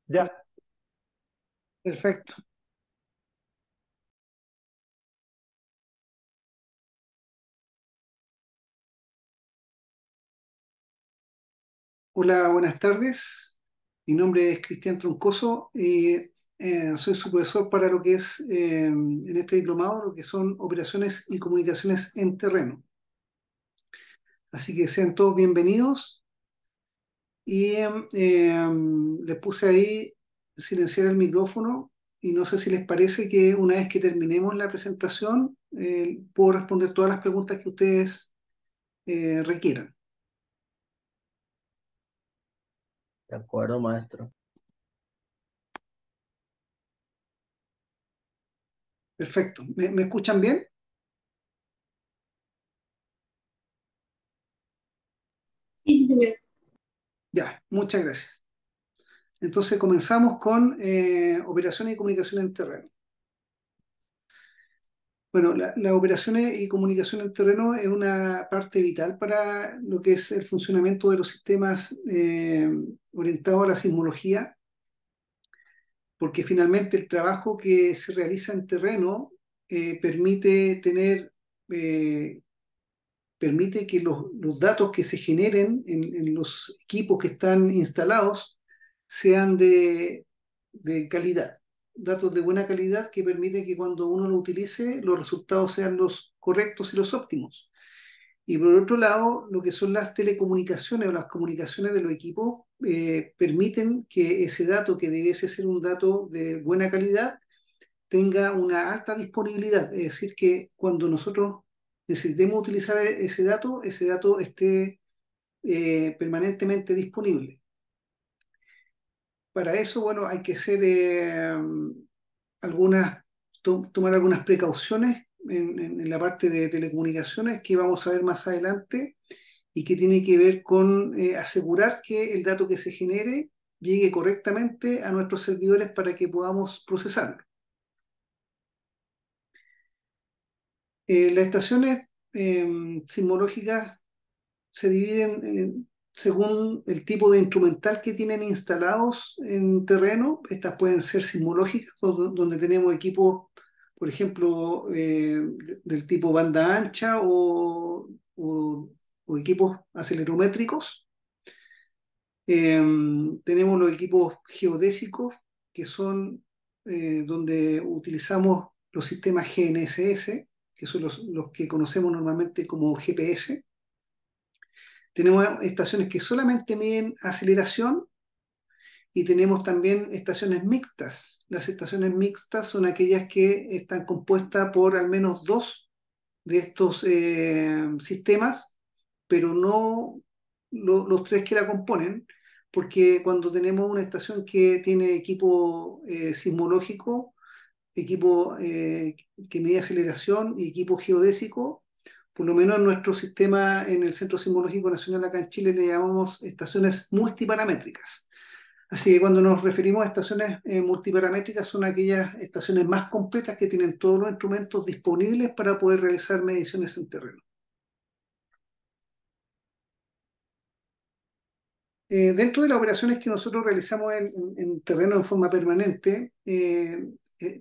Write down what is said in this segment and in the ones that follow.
Ya, Perfecto. Hola, buenas tardes. Mi nombre es Cristian Troncoso y soy su profesor para lo que es en este diplomado, lo que son operaciones y comunicaciones en terreno. Así que sean todos bienvenidos y les puse ahí silenciar el micrófono y no sé si les parece que una vez que terminemos la presentación puedo responder todas las preguntas que ustedes requieran. de acuerdo, maestro. Perfecto. ¿Me escuchan bien? Sí, sí, señor. Ya, muchas gracias. Entonces comenzamos con operaciones y comunicación en terreno. Bueno, las operaciones y comunicación en terreno es una parte vital para lo que es el funcionamiento de los sistemas orientados a la sismología, porque finalmente el trabajo que se realiza en terreno permite tener, eh, permite que los datos que se generen en los equipos que están instalados sean de calidad, datos de buena calidad que permiten que cuando uno lo utilice los resultados sean los correctos y los óptimos. Y por otro lado, lo que son las telecomunicaciones o las comunicaciones de los equipos permiten que ese dato, que debiese ser un dato de buena calidad, tenga una alta disponibilidad. Es decir, que cuando nosotros necesitemos utilizar ese dato esté permanentemente disponible. Para eso, bueno, hay que hacer algunas, tomar algunas precauciones en la parte de telecomunicaciones que vamos a ver más adelante y que tiene que ver con asegurar que el dato que se genere llegue correctamente a nuestros servidores para que podamos procesarlo. Las estaciones sismológicas se dividen según el tipo de instrumental que tienen instalados en terreno. Estas pueden ser sismológicas, donde tenemos equipos, por ejemplo, del tipo banda ancha o equipos acelerométricos. Tenemos los equipos geodésicos, que son donde utilizamos los sistemas GNSS, que son los que conocemos normalmente como GPS. Tenemos estaciones que solamente miden aceleración y tenemos también estaciones mixtas. Las estaciones mixtas son aquellas que están compuestas por al menos dos de estos sistemas, pero no los tres que la componen, porque cuando tenemos una estación que tiene equipo sismológico, equipo que mide aceleración y equipo geodésico, por lo menos en nuestro sistema, en el Centro Sismológico Nacional acá en Chile, le llamamos estaciones multiparamétricas. Así que cuando nos referimos a estaciones multiparamétricas, son aquellas estaciones más completas que tienen todos los instrumentos disponibles para poder realizar mediciones en terreno. Dentro de las operaciones que nosotros realizamos en terreno en forma permanente,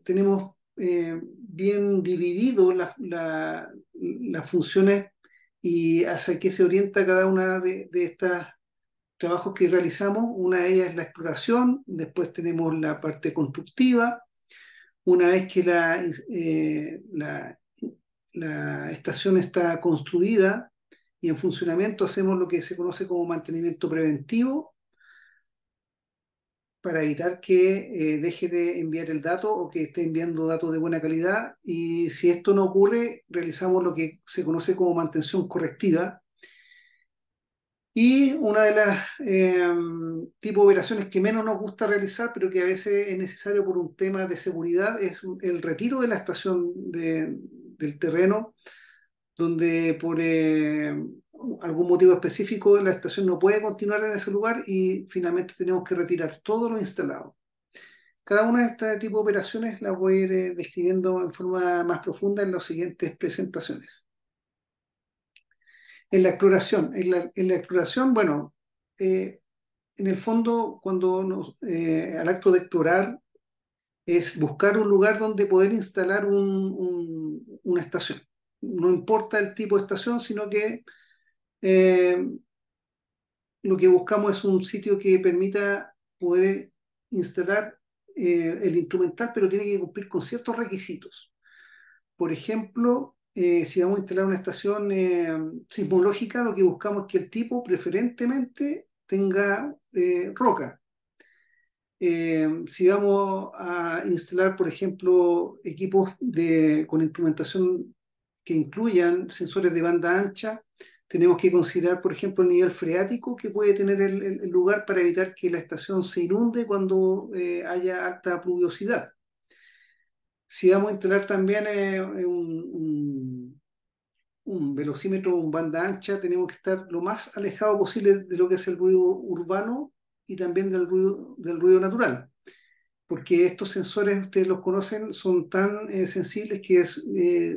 tenemos bien dividido las funciones y hacia qué se orienta cada una de estos trabajos que realizamos. Una de ellas es la exploración, después tenemos la parte constructiva. Una vez que la estación está construida y en funcionamiento, hacemos lo que se conoce como mantenimiento preventivo para evitar que deje de enviar el dato o que esté enviando datos de buena calidad. Y si esto no ocurre, realizamos lo que se conoce como mantención correctiva. Y una de las tipos de operaciones que menos nos gusta realizar, pero que a veces es necesario por un tema de seguridad, es el retiro de la estación del terreno, donde por algún motivo específico la estación no puede continuar en ese lugar y finalmente tenemos que retirar todo lo instalado. Cada una de este tipo de operaciones las voy a ir describiendo en forma más profunda en las siguientes presentaciones. En la exploración, bueno, eh, en el fondo, al acto de explorar, es buscar un lugar donde poder instalar una estación. No importa el tipo de estación, sino que eh, lo que buscamos es un sitio que permita poder instalar el instrumental, pero tiene que cumplir con ciertos requisitos. Por ejemplo, si vamos a instalar una estación sismológica, lo que buscamos es que el tipo preferentemente tenga roca. Si vamos a instalar, por ejemplo, equipos con instrumentación que incluyan sensores de banda ancha, tenemos que considerar, por ejemplo, el nivel freático que puede tener el lugar para evitar que la estación se inunde cuando haya alta pluviosidad. Si vamos a instalar también un velocímetro, un banda ancha, tenemos que estar lo más alejado posible de lo que es el ruido urbano y también del ruido natural, porque estos sensores, ustedes los conocen, son tan sensibles que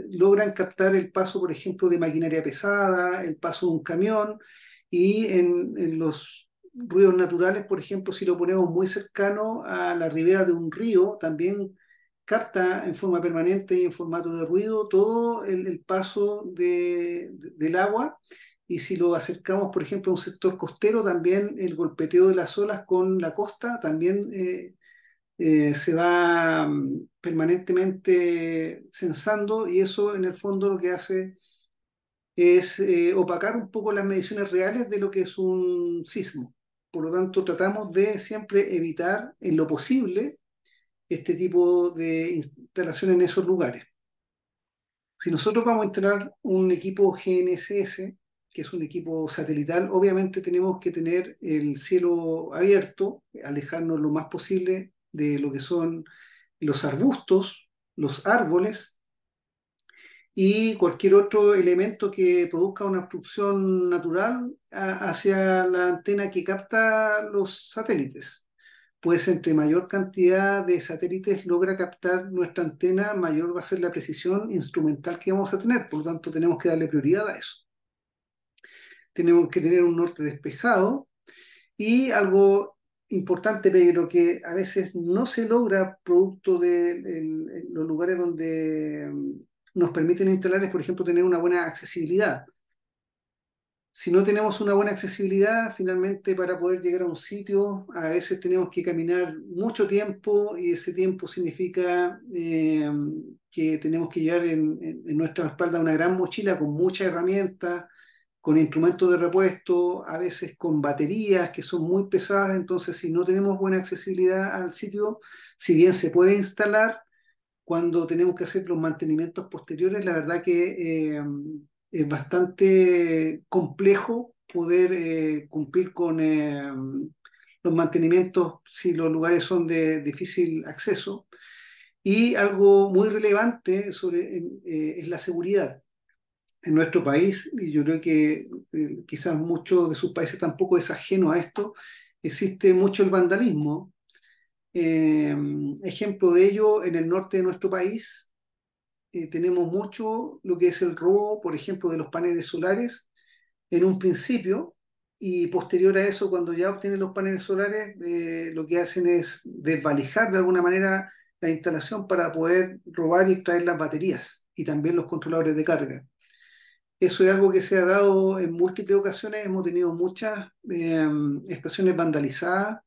logran captar el paso, por ejemplo, de maquinaria pesada, el paso de un camión, y en los ruidos naturales, por ejemplo, si lo ponemos muy cercano a la ribera de un río, también capta en forma permanente y en formato de ruido todo el paso del agua. Y si lo acercamos, por ejemplo, a un sector costero, también el golpeteo de las olas con la costa también se va permanentemente censando, y eso en el fondo lo que hace es opacar un poco las mediciones reales de lo que es un sismo. Por lo tanto, tratamos de siempre evitar en lo posible este tipo de instalación en esos lugares. Si nosotros vamos a instalar un equipo GNSS, que es un equipo satelital, obviamente tenemos que tener el cielo abierto, alejarnos lo más posible de lo que son los arbustos, los árboles y cualquier otro elemento que produzca una obstrucción natural hacia la antena que capta los satélites. Pues entre mayor cantidad de satélites logra captar nuestra antena, mayor va a ser la precisión instrumental que vamos a tener. Por lo tanto, tenemos que darle prioridad a eso. Tenemos que tener un norte despejado. Y algo importante, pero que a veces no se logra producto de los lugares donde nos permiten instalar, es, por ejemplo, tener una buena accesibilidad. Si no tenemos una buena accesibilidad, finalmente para poder llegar a un sitio, a veces tenemos que caminar mucho tiempo, y ese tiempo significa que tenemos que llevar en nuestra espalda una gran mochila con muchas herramientas, con instrumentos de repuesto, a veces con baterías que son muy pesadas. Entonces, si no tenemos buena accesibilidad al sitio, si bien se puede instalar, cuando tenemos que hacer los mantenimientos posteriores, la verdad que es bastante complejo poder cumplir con los mantenimientos si los lugares son de difícil acceso. Y algo muy relevante es la seguridad. En nuestro país, y yo creo que quizás muchos de sus países tampoco es ajeno a esto, existe mucho el vandalismo. Eh, Ejemplo de ello, en el norte de nuestro país tenemos mucho lo que es el robo, por ejemplo, de los paneles solares en un principio, y posterior a eso, cuando ya obtienen los paneles solares, lo que hacen es desvalijar de alguna manera la instalación para poder robar y extraer las baterías y también los controladores de carga. Eso es algo que se ha dado en múltiples ocasiones. Hemos tenido muchas estaciones vandalizadas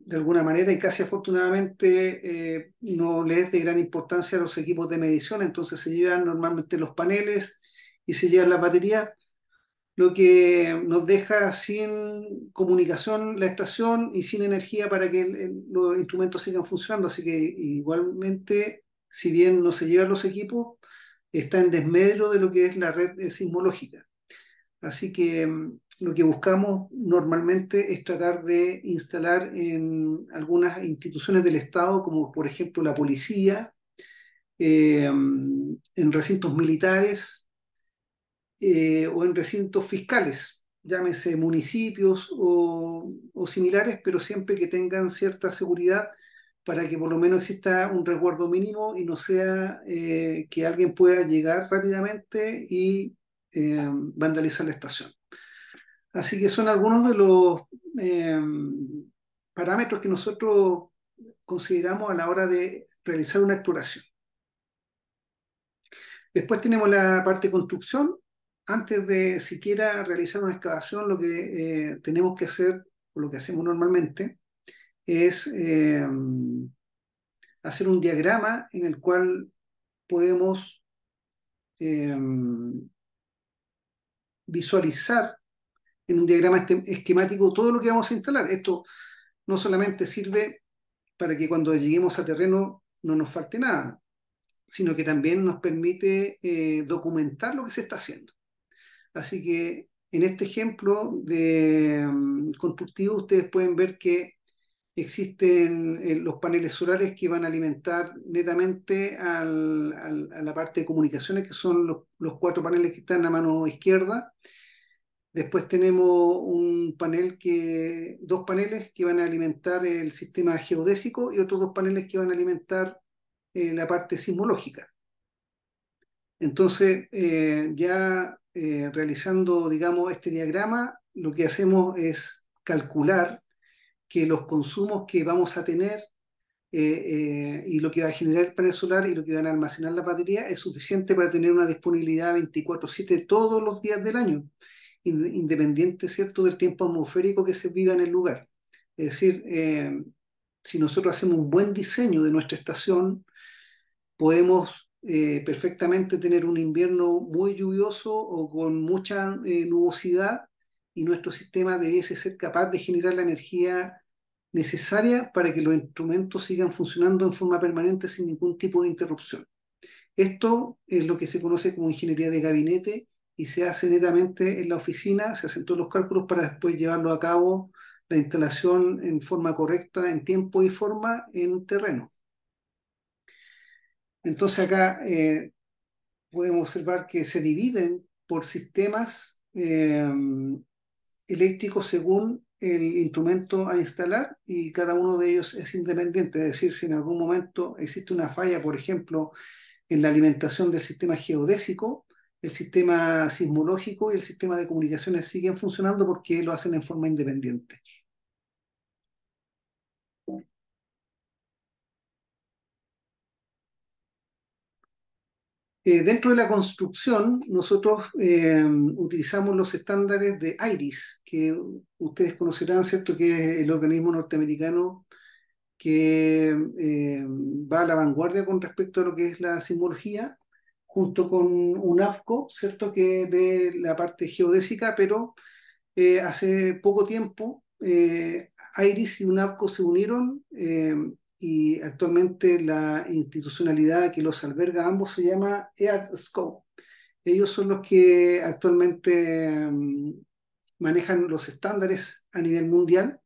de alguna manera, y casi afortunadamente no le es de gran importancia a los equipos de medición. Entonces se llevan normalmente los paneles y se llevan las baterías, lo que nos deja sin comunicación la estación y sin energía para que los instrumentos sigan funcionando. Así que igualmente, si bien no se llevan los equipos, está en desmedro de lo que es la red sismológica. Así que lo que buscamos normalmente es tratar de instalar en algunas instituciones del Estado, como por ejemplo la policía, en recintos militares o en recintos fiscales, llámese municipios o similares, pero siempre que tengan cierta seguridad para que por lo menos exista un resguardo mínimo y no sea que alguien pueda llegar rápidamente y vandalizar la estación. Así que son algunos de los eh, parámetros que nosotros consideramos a la hora de realizar una exploración. Después tenemos la parte de construcción. Antes de siquiera realizar una excavación, lo que tenemos que hacer, o lo que hacemos normalmente, es hacer un diagrama en el cual podemos eh, visualizar en un diagrama esquemático todo lo que vamos a instalar. Esto no solamente sirve para que cuando lleguemos a terreno no nos falte nada, sino que también nos permite documentar lo que se está haciendo. Así que en este ejemplo de constructivo ustedes pueden ver que existen los paneles solares que van a alimentar netamente a la parte de comunicaciones, que son los cuatro paneles que están a mano izquierda. Después tenemos dos paneles que van a alimentar el sistema geodésico y otros dos paneles que van a alimentar la parte sismológica. Entonces, ya realizando, digamos, este diagrama, lo que hacemos es calcular que los consumos que vamos a tener y lo que va a generar el panel solar y lo que van a almacenar la batería es suficiente para tener una disponibilidad 24/7 todos los días del año, independiente, ¿cierto?, del tiempo atmosférico que se viva en el lugar. Es decir, si nosotros hacemos un buen diseño de nuestra estación, podemos perfectamente tener un invierno muy lluvioso o con mucha nubosidad, y nuestro sistema debiese ser capaz de generar la energía necesaria para que los instrumentos sigan funcionando en forma permanente sin ningún tipo de interrupción. Esto es lo que se conoce como ingeniería de gabinete y se hace netamente en la oficina, se hacen todos los cálculos para después llevarlo a cabo la instalación en forma correcta, en tiempo y forma, en terreno. Entonces acá podemos observar que se dividen por sistemas eléctricos según el instrumento a instalar, y cada uno de ellos es independiente. Es decir, si en algún momento existe una falla, por ejemplo, en la alimentación del sistema geodésico, el sistema sismológico y el sistema de comunicaciones siguen funcionando porque lo hacen en forma independiente. Dentro de la construcción, nosotros utilizamos los estándares de IRIS, que ustedes conocerán, ¿cierto?, que es el organismo norteamericano que va a la vanguardia con respecto a lo que es la sismología, junto con UNAFCO, ¿cierto?, que ve la parte geodésica, pero hace poco tiempo IRIS y UNAFCO se unieron, y actualmente la institucionalidad que los alberga ambos se llama EARSCO. Ellos son los que actualmente manejan los estándares a nivel mundial,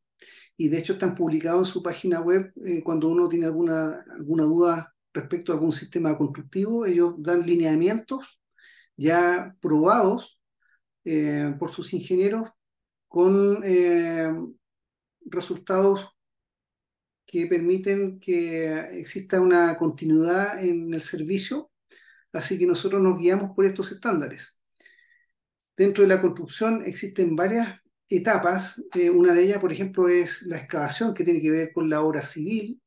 y de hecho están publicados en su página web. Cuando uno tiene alguna duda respecto a algún sistema constructivo, ellos dan lineamientos ya probados por sus ingenieros con resultados que permiten que exista una continuidad en el servicio. Así que nosotros nos guiamos por estos estándares. Dentro de la construcción existen varias etapas. Una de ellas, por ejemplo, es la excavación, que tiene que ver con la obra civil.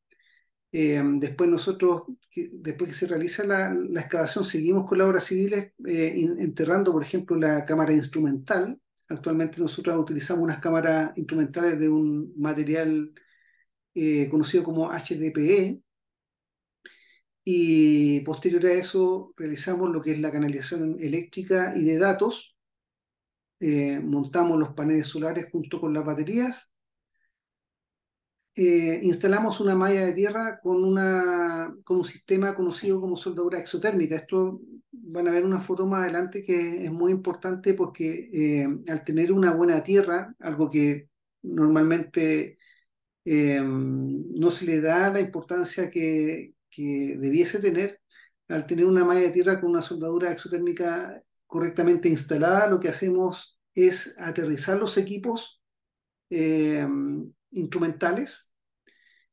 Después nosotros, después que se realiza la excavación, seguimos con las obras civiles, enterrando, por ejemplo, la cámara instrumental. Actualmente nosotros utilizamos unas cámaras instrumentales de un material conocido como HDPE, y posterior a eso realizamos lo que es la canalización eléctrica y de datos. Montamos los paneles solares junto con las baterías. Instalamos una malla de tierra con un sistema conocido como soldadura exotérmica. Esto van a ver una foto más adelante que es muy importante porque al tener una buena tierra, algo que normalmente no se le da la importancia que debiese tener, al tener una malla de tierra con una soldadura exotérmica correctamente instalada, lo que hacemos es aterrizar los equipos eh, instrumentales,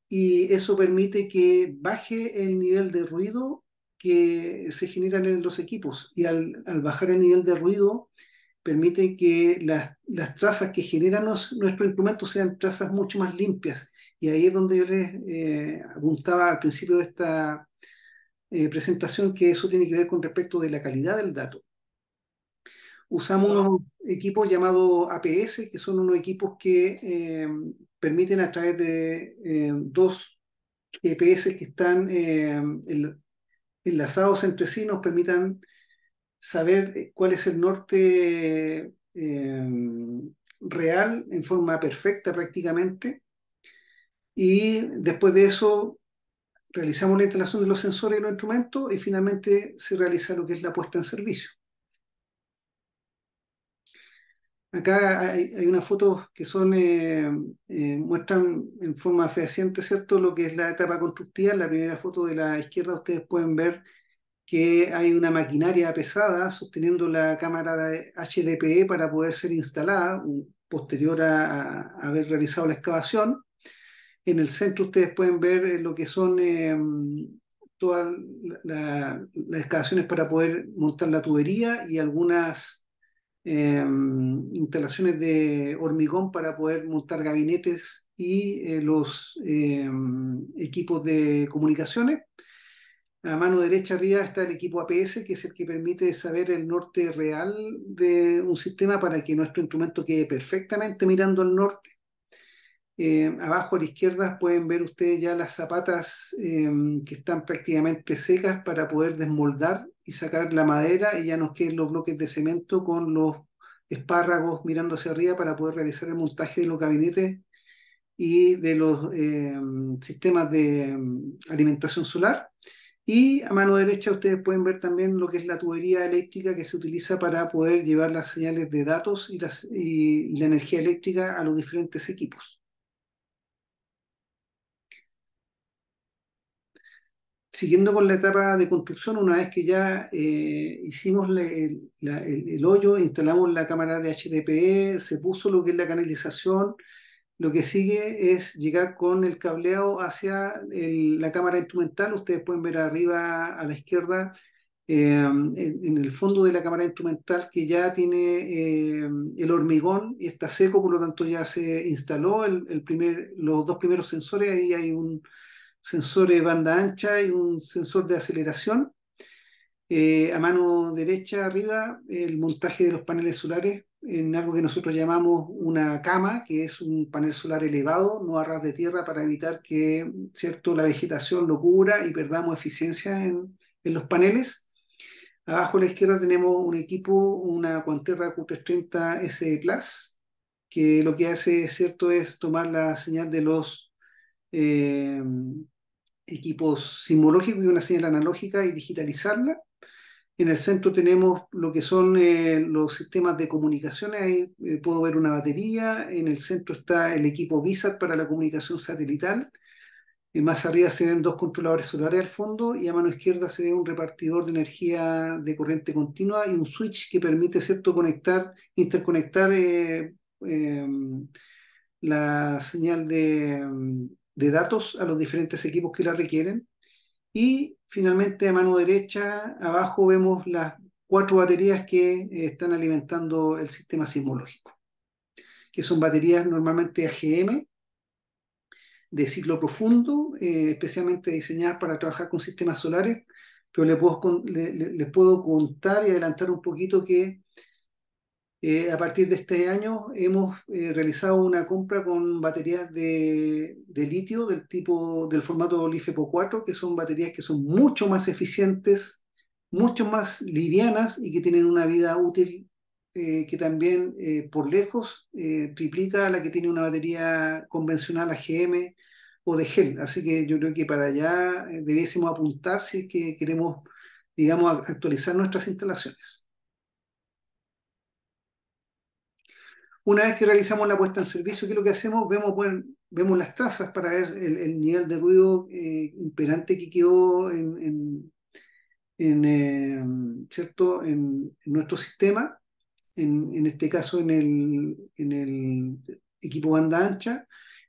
y eso permite que baje el nivel de ruido que se genera en los equipos, y al bajar el nivel de ruido permite que las trazas que generan nuestro instrumento sean trazas mucho más limpias. Y ahí es donde yo les apuntaba al principio de esta presentación, que eso tiene que ver con respecto de la calidad del dato. Usamos unos equipos llamados APS, que son unos equipos que permiten a través de dos GPS que están enlazados entre sí, nos permitan saber cuál es el norte real en forma perfecta prácticamente. Y después de eso realizamos la instalación de los sensores y los instrumentos y finalmente se realiza lo que es la puesta en servicio. Acá hay unas fotos que son, muestran en forma fehaciente, ¿cierto?, lo que es la etapa constructiva. En la primera foto de la izquierda ustedes pueden ver que hay una maquinaria pesada sosteniendo la cámara de HDPE para poder ser instalada, posterior a haber realizado la excavación. En el centro ustedes pueden ver lo que son todas las excavaciones para poder montar la tubería y algunas instalaciones de hormigón para poder montar gabinetes y los equipos de comunicaciones. A mano derecha arriba está el equipo APS, que es el que permite saber el norte real de un sistema para que nuestro instrumento quede perfectamente mirando al norte. Abajo a la izquierda pueden ver ustedes ya las zapatas que están prácticamente secas para poder desmoldar y sacar la madera, y ya nos queden los bloques de cemento con los espárragos mirando hacia arriba para poder realizar el montaje de los gabinetes y de los sistemas de alimentación solar. Y a mano derecha ustedes pueden ver también lo que es la tubería eléctrica que se utiliza para poder llevar las señales de datos y la energía eléctrica a los diferentes equipos. Siguiendo con la etapa de construcción, una vez que ya hicimos el hoyo, instalamos la cámara de HDPE, se puso lo que es la canalización, lo que sigue es llegar con el cableado hacia la cámara instrumental. Ustedes pueden ver arriba a la izquierda, en el fondo de la cámara instrumental, que ya tiene el hormigón y está seco, por lo tanto ya se instaló los dos primeros sensores. Ahí hay un sensor de banda ancha y un sensor de aceleración. A mano derecha arriba, el montaje de los paneles solares en algo que nosotros llamamos una cama, que es un panel solar elevado, no a ras de tierra, para evitar que, ¿cierto?, la vegetación lo cubra y perdamos eficiencia en los paneles. Abajo a la izquierda tenemos un equipo, una Quanterra Q330 S Plus, que lo que hace, ¿cierto?, es tomar la señal de los eh, equipos sismológicos y una señal analógica y digitalizarla. En el centro tenemos lo que son los sistemas de comunicaciones. Ahí puedo ver una batería. En el centro está el equipo VISAT para la comunicación satelital. Y más arriba se ven dos controladores solares al fondo, y a mano izquierda se ve un repartidor de energía de corriente continua y un switch que permite, ¿cierto?, interconectar eh, la señal de datos a los diferentes equipos que la requieren. Y finalmente a mano derecha, abajo vemos las cuatro baterías que están alimentando el sistema sismológico, que son baterías normalmente AGM de ciclo profundo, especialmente diseñadas para trabajar con sistemas solares. Pero les puedo contar y adelantar un poquito que a partir de este año hemos realizado una compra con baterías de litio del formato LiFePO4, que son baterías que son mucho más eficientes, mucho más livianas y que tienen una vida útil que también por lejos triplica a la que tiene una batería convencional AGM o de gel. Así que yo creo que para allá debiésemos apuntar si es que queremos, digamos, actualizar nuestras instalaciones. Una vez que realizamos la puesta en servicio, ¿qué es lo que hacemos? Vemos las trazas para ver el nivel de ruido imperante que quedó ¿cierto?, en nuestro sistema, en este caso en el equipo banda ancha.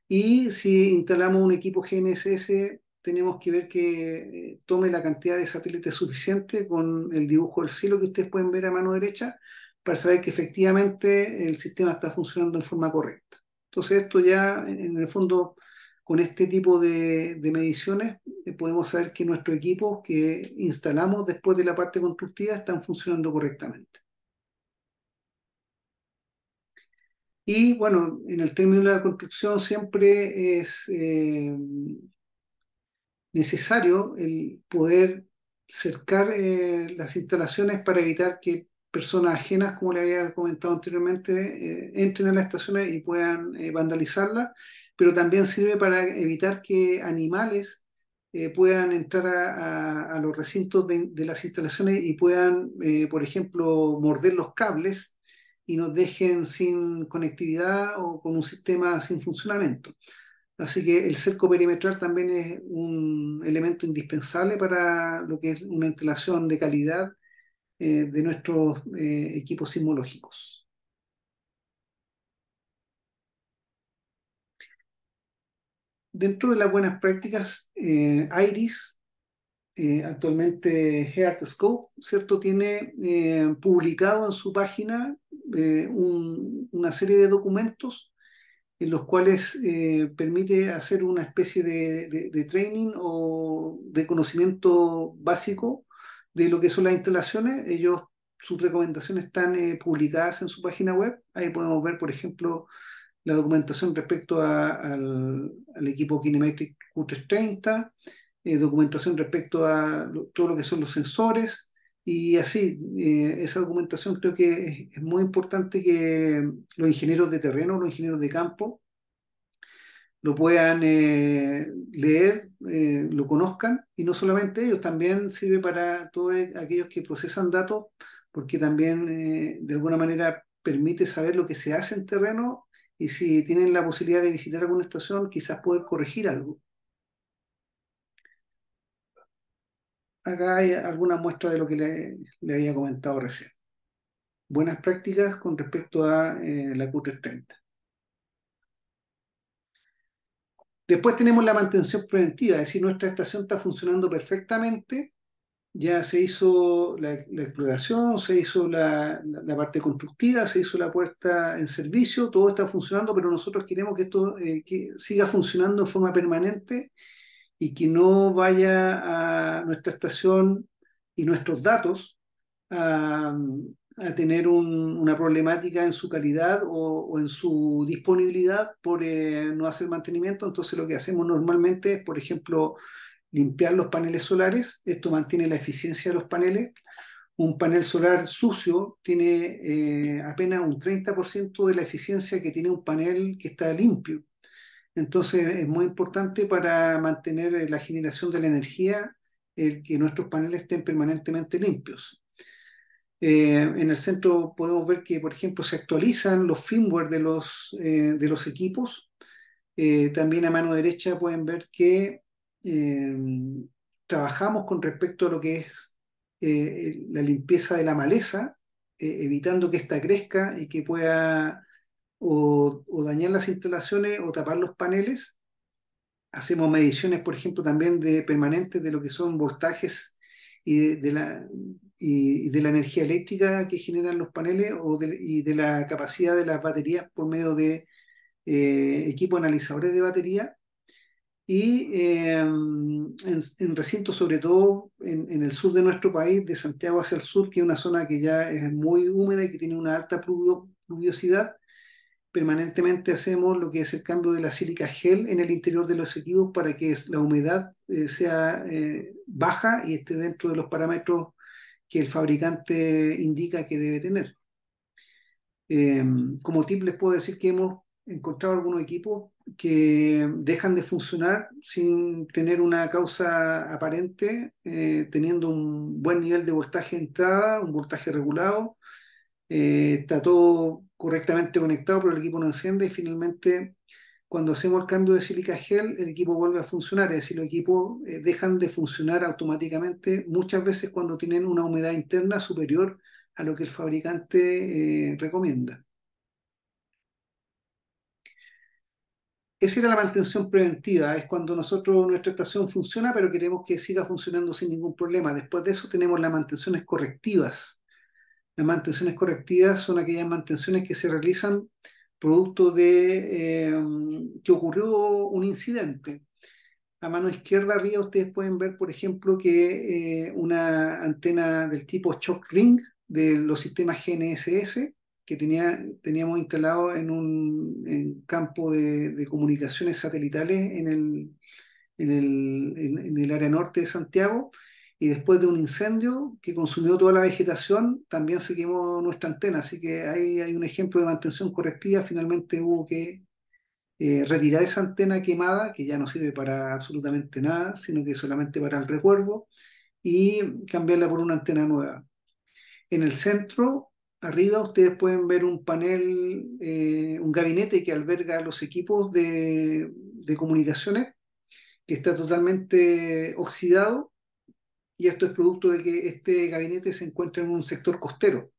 Y si instalamos un equipo GNSS, tenemos que ver que tome la cantidad de satélites suficiente con el dibujo del cielo que ustedes pueden ver a mano derecha para saber que efectivamente el sistema está funcionando en forma correcta. Entonces esto ya, en el fondo, con este tipo de mediciones, podemos saber que nuestros equipos que instalamos después de la parte constructiva están funcionando correctamente. Y bueno, en el término de la construcción siempre es necesario el poder cercar las instalaciones para evitar que personas ajenas, como le había comentado anteriormente, entren a las estaciones y puedan vandalizarlas, pero también sirve para evitar que animales puedan entrar a los recintos de las instalaciones y puedan, por ejemplo, morder los cables y nos dejen sin conectividad o con un sistema sin funcionamiento. Así que el cerco perimetral también es un elemento indispensable para lo que es una instalación de calidad de nuestros equipos sismológicos. Dentro de las buenas prácticas, IRIS, actualmente Earthscope, ¿cierto? Tiene publicado en su página una serie de documentos en los cuales permite hacer una especie de training o de conocimiento básico de lo que son las instalaciones. Sus recomendaciones están publicadas en su página web. Ahí podemos ver, por ejemplo, la documentación respecto al equipo Kinemetric Q330, documentación respecto a todo lo que son los sensores. Y así, esa documentación creo que es muy importante que los ingenieros de terreno, los ingenieros de campo, lo puedan leer, lo conozcan, y no solamente ellos, también sirve para todos aquellos que procesan datos, porque también de alguna manera permite saber lo que se hace en terreno y si tienen la posibilidad de visitar alguna estación, quizás poder corregir algo. Acá hay alguna muestra de lo que le había comentado recién. Buenas prácticas con respecto a la Q330. Después tenemos la mantención preventiva, es decir, nuestra estación está funcionando perfectamente, ya se hizo la exploración, se hizo la parte constructiva, se hizo la puesta en servicio, todo está funcionando, pero nosotros queremos que esto que siga funcionando en forma permanente y que no vaya a nuestra estación y nuestros datos a, a tener una problemática en su calidad o en su disponibilidad por no hacer mantenimiento. Entonces lo que hacemos normalmente es, por ejemplo, limpiar los paneles solares. Esto mantiene la eficiencia de los paneles. Un panel solar sucio tiene apenas un 30% de la eficiencia que tiene un panel que está limpio. Entonces es muy importante para mantener la generación de la energía, el que nuestros paneles estén permanentemente limpios. En el centro podemos ver que, por ejemplo, se actualizan los firmware de los equipos. También a mano derecha pueden ver que eh, trabajamos con respecto a lo que es la limpieza de la maleza, evitando que ésta crezca y que pueda o dañar las instalaciones o tapar los paneles. Hacemos mediciones, por ejemplo, también de permanentes de lo que son voltajes y de la energía eléctrica que generan los paneles y de la capacidad de las baterías por medio de equipos analizadores de batería. Y en recintos, sobre todo en el sur de nuestro país, de Santiago hacia el sur, que es una zona que ya es muy húmeda y que tiene una alta pluviosidad, permanentemente hacemos lo que es el cambio de la sílica gel en el interior de los equipos para que la humedad sea baja y esté dentro de los parámetros que el fabricante indica que debe tener. Eh, Como tip les puedo decir que hemos encontrado algunos equipos que dejan de funcionar sin tener una causa aparente, teniendo un buen nivel de voltaje de entrada, un voltaje regulado, está todo correctamente conectado, pero el equipo no enciende y finalmente cuando hacemos el cambio de sílica gel, el equipo vuelve a funcionar, es decir, los equipos dejan de funcionar automáticamente muchas veces cuando tienen una humedad interna superior a lo que el fabricante recomienda. Esa era la mantención preventiva, es cuando nuestra estación funciona, pero queremos que siga funcionando sin ningún problema. Después de eso tenemos las mantenciones correctivas. Las mantenciones correctivas son aquellas mantenciones que se realizan producto de que ocurrió un incidente. A mano izquierda arriba ustedes pueden ver, por ejemplo, que una antena del tipo shock ring de los sistemas GNSS que teníamos instalado en campo de comunicaciones satelitales en el área norte de Santiago, y después de un incendio que consumió toda la vegetación, también se quemó nuestra antena. Así que ahí hay un ejemplo de mantención correctiva. Finalmente hubo que retirar esa antena quemada, que ya no sirve para absolutamente nada, sino que solamente para el recuerdo, y cambiarla por una antena nueva. En el centro, arriba, ustedes pueden ver un panel, un gabinete que alberga los equipos de comunicaciones, que está totalmente oxidado, y esto es producto de que este gabinete se encuentra en un sector costero.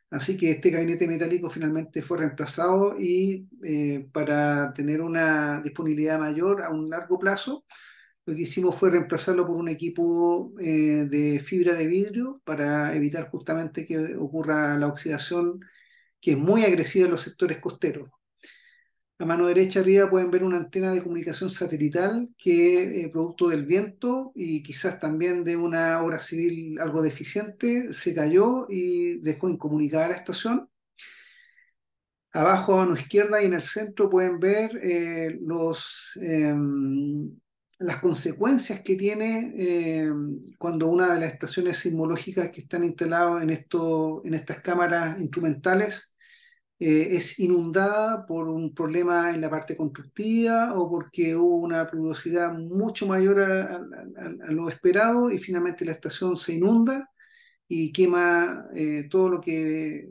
Así que este gabinete metálico finalmente fue reemplazado, y para tener una disponibilidad mayor a un largo plazo, lo que hicimos fue reemplazarlo por un equipo de fibra de vidrio para evitar justamente que ocurra la oxidación, que es muy agresiva en los sectores costeros. A mano derecha arriba pueden ver una antena de comunicación satelital que, producto del viento y quizás también de una obra civil algo deficiente, se cayó y dejó incomunicada la estación. Abajo a mano izquierda y en el centro pueden ver las consecuencias que tiene cuando una de las estaciones sismológicas que están instaladas en estas cámaras instrumentales es inundada por un problema en la parte constructiva, o porque hubo una pluviosidad mucho mayor a lo esperado, y finalmente la estación se inunda y quema todo lo que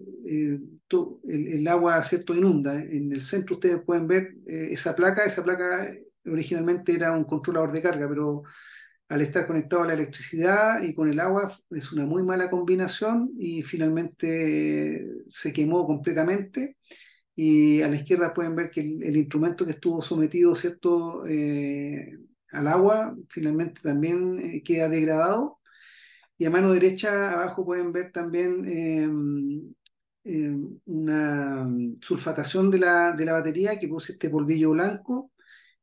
el agua, ¿cierto?, inunda. En el centro ustedes pueden ver esa placa originalmente era un controlador de carga, pero al estar conectado a la electricidad y con el agua es una muy mala combinación, y finalmente se quemó completamente. Y a la izquierda pueden ver que el instrumento que estuvo sometido, ¿cierto?, al agua, finalmente también queda degradado. Y a mano derecha, abajo pueden ver también una sulfatación de la batería que produce este polvillo blanco.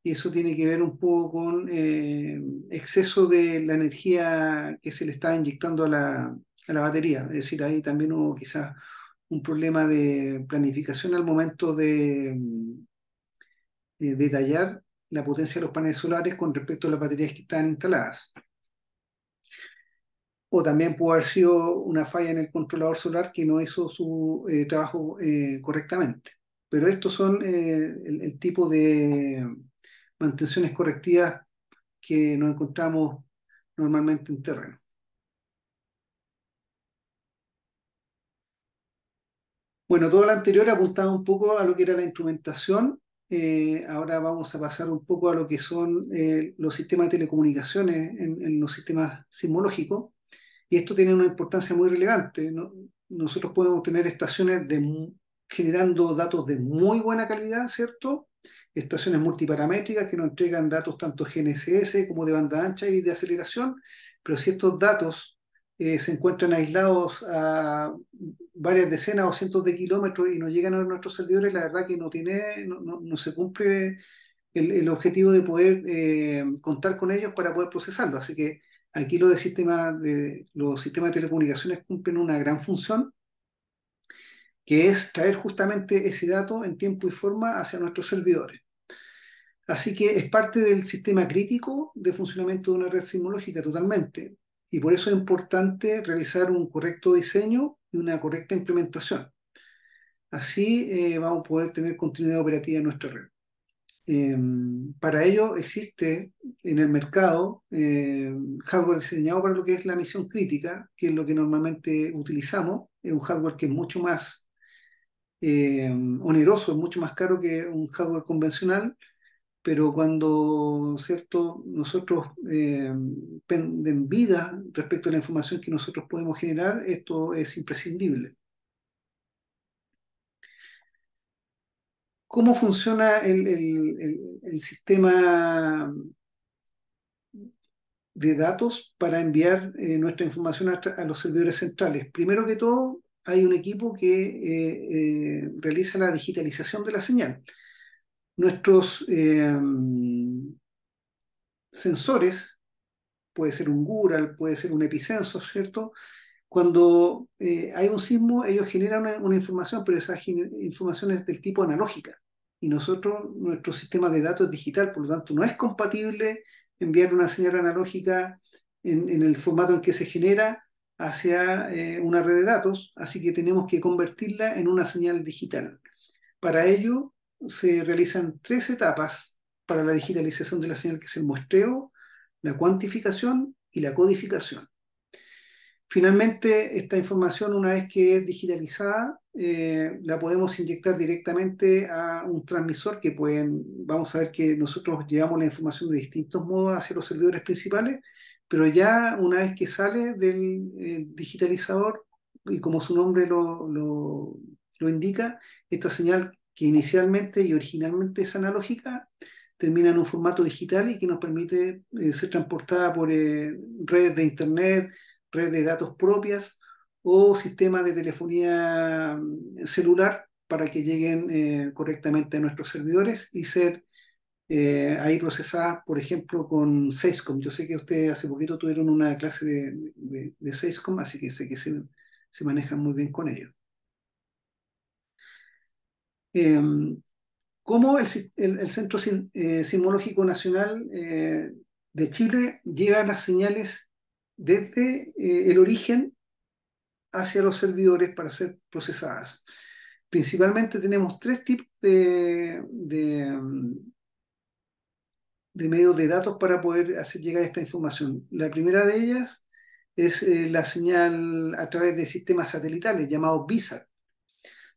Y eso tiene que ver un poco con exceso de la energía que se le está inyectando a la batería. Es decir, ahí también hubo quizás un problema de planificación al momento de detallar la potencia de los paneles solares con respecto a las baterías que estaban instaladas. O también pudo haber sido una falla en el controlador solar que no hizo su trabajo correctamente. Pero estos son el tipo de mantenciones correctivas que nos encontramos normalmente en terreno. Bueno, todo lo anterior apuntaba un poco a lo que era la instrumentación. Ahora vamos a pasar un poco a lo que son los sistemas de telecomunicaciones en los sistemas sismológicos. Y esto tiene una importancia muy relevante, ¿no? Nosotros podemos tener estaciones generando datos de muy buena calidad, ¿cierto? Estaciones multiparamétricas que nos entregan datos tanto GNSS como de banda ancha y de aceleración, pero si estos datos se encuentran aislados a varias decenas o cientos de kilómetros y no llegan a nuestros servidores, la verdad que no se cumple el objetivo de poder contar con ellos para poder procesarlo. Así que aquí los sistemas de telecomunicaciones cumplen una gran función, que es traer justamente ese dato en tiempo y forma hacia nuestros servidores. Así que es parte del sistema crítico de funcionamiento de una red sismológica totalmente. Y por eso es importante realizar un correcto diseño y una correcta implementación. Así vamos a poder tener continuidad operativa en nuestra red. Eh, para ello existe en el mercado hardware diseñado para lo que es la misión crítica, que es lo que normalmente utilizamos. Es un hardware que es mucho más oneroso, es mucho más caro que un hardware convencional, pero cuando, ¿cierto?, nosotros penden vidas respecto a la información que nosotros podemos generar, esto es imprescindible. ¿Cómo funciona el sistema de datos para enviar nuestra información a los servidores centrales. Primero que todo, hay un equipo que realiza la digitalización de la señal. Nuestros sensores, puede ser un Gural, puede ser un epicensor, ¿cierto? Cuando hay un sismo, ellos generan una información, pero esa información es del tipo analógica. Y nosotros, nuestro sistema de datos es digital, por lo tanto, no es compatible enviar una señal analógica en el formato en que se genera hacia una red de datos, así que tenemos que convertirla en una señal digital. Para ello, se realizan tres etapas para la digitalización de la señal, que es el muestreo, la cuantificación y la codificación. Finalmente, esta información, una vez que es digitalizada, la podemos inyectar directamente a un transmisor que vamos a ver que nosotros llevamos la información de distintos modos hacia los servidores principales, pero ya una vez que sale del digitalizador, y como su nombre lo indica, esta señal que inicialmente y originalmente es analógica, termina en un formato digital y que nos permite ser transportada por redes de internet, redes de datos propias o sistemas de telefonía celular para que lleguen correctamente a nuestros servidores y ser ahí procesadas, por ejemplo, con SAISCOM. Yo sé que ustedes hace poquito tuvieron una clase de SAISCOM, así que sé que se manejan muy bien con ello. ¿Cómo el Centro Sismológico Nacional de Chile lleva las señales desde el origen hacia los servidores para ser procesadas? Principalmente tenemos tres tipos de medios de datos para poder hacer llegar esta información. La primera de ellas es la señal a través de sistemas satelitales llamados VISAT,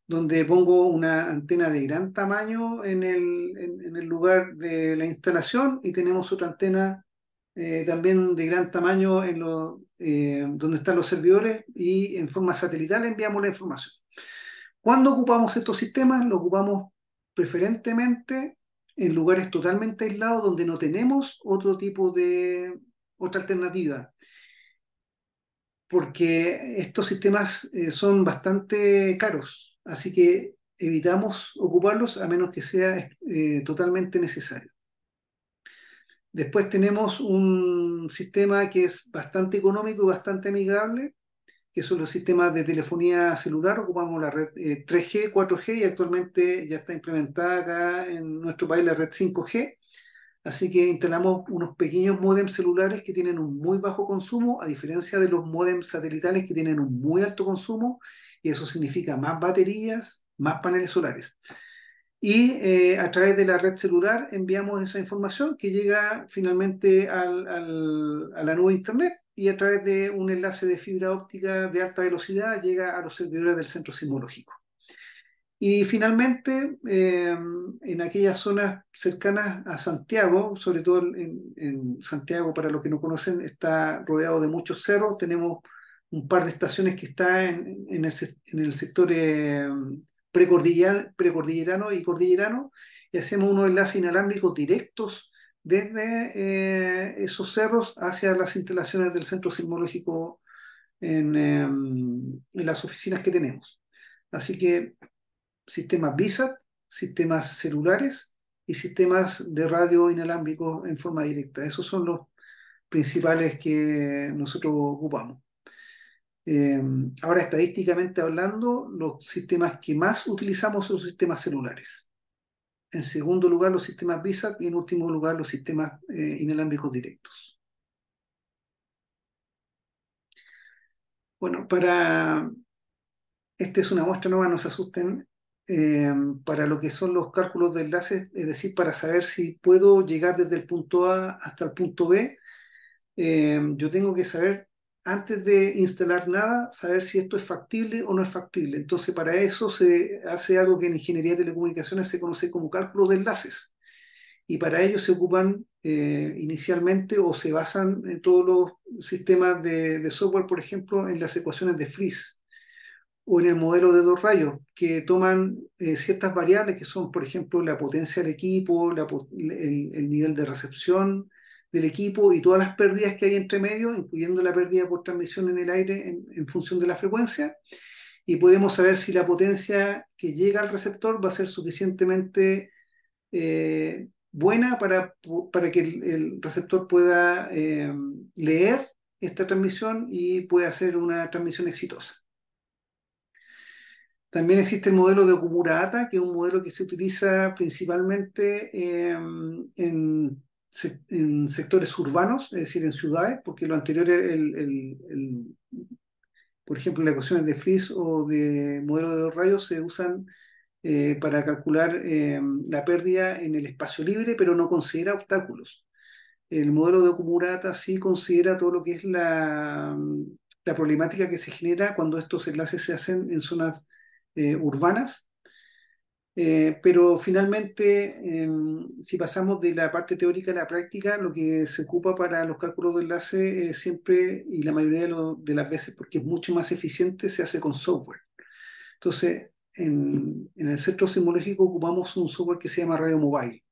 donde pongo una antena de gran tamaño en el lugar de la instalación y tenemos otra antena también de gran tamaño donde están los servidores y en forma satelital enviamos la información. ¿Cuándo ocupamos estos sistemas? Lo ocupamos preferentemente en lugares totalmente aislados donde no tenemos otra alternativa, porque estos sistemas son bastante caros, así que evitamos ocuparlos a menos que sea totalmente necesario. Después tenemos un sistema que es bastante económico y bastante amigable, que son los sistemas de telefonía celular. Ocupamos la red 3G, 4G y actualmente ya está implementada acá en nuestro país la red 5G. Así que instalamos unos pequeños módems celulares que tienen un muy bajo consumo, a diferencia de los módems satelitales que tienen un muy alto consumo, y eso significa más baterías, más paneles solares. Y a través de la red celular enviamos esa información que llega finalmente a la nube Internet y a través de un enlace de fibra óptica de alta velocidad llega a los servidores del centro sismológico. Y finalmente, en aquellas zonas cercanas a Santiago, sobre todo en Santiago, para los que no conocen, está rodeado de muchos cerros. Tenemos un par de estaciones que están en el sector precordillerano y cordillerano, y hacemos unos enlaces inalámbricos directos desde esos cerros hacia las instalaciones del centro sismológico en las oficinas que tenemos. Así que sistemas VISAT, sistemas celulares y sistemas de radio inalámbricos en forma directa. Esos son los principales que nosotros ocupamos. Ahora, estadísticamente hablando, los sistemas que más utilizamos son los sistemas celulares. En segundo lugar, los sistemas VISAT y en último lugar, los sistemas inalámbricos directos. Bueno, esta es una muestra nueva, no se asusten, para lo que son los cálculos de enlaces, es decir, para saber si puedo llegar desde el punto A hasta el punto B, yo tengo que saber, antes de instalar nada, saber si esto es factible o no es factible. Entonces, para eso se hace algo que en ingeniería de telecomunicaciones se conoce como cálculo de enlaces. Y para ello se ocupan inicialmente o se basan en todos los sistemas de software, por ejemplo, en las ecuaciones de Friis o en el modelo de dos rayos, que toman ciertas variables que son, por ejemplo, la potencia del equipo, el nivel de recepción, del equipo y todas las pérdidas que hay entre medio, incluyendo la pérdida por transmisión en el aire en función de la frecuencia, y podemos saber si la potencia que llega al receptor va a ser suficientemente buena para que el receptor pueda leer esta transmisión y pueda hacer una transmisión exitosa. También existe el modelo de Okumura-Hata, que es un modelo que se utiliza principalmente en sectores urbanos, es decir, en ciudades, porque lo anterior, por ejemplo, las ecuaciones de Friis o de modelo de dos rayos se usan para calcular la pérdida en el espacio libre, pero no considera obstáculos. El modelo de Okumura-Hata sí considera todo lo que es la problemática que se genera cuando estos enlaces se hacen en zonas urbanas, pero finalmente, si pasamos de la parte teórica a la práctica, lo que se ocupa para los cálculos de enlace siempre, y la mayoría de las veces, porque es mucho más eficiente, se hace con software. Entonces, en el centro sismológico ocupamos un software que se llama Radio Mobile.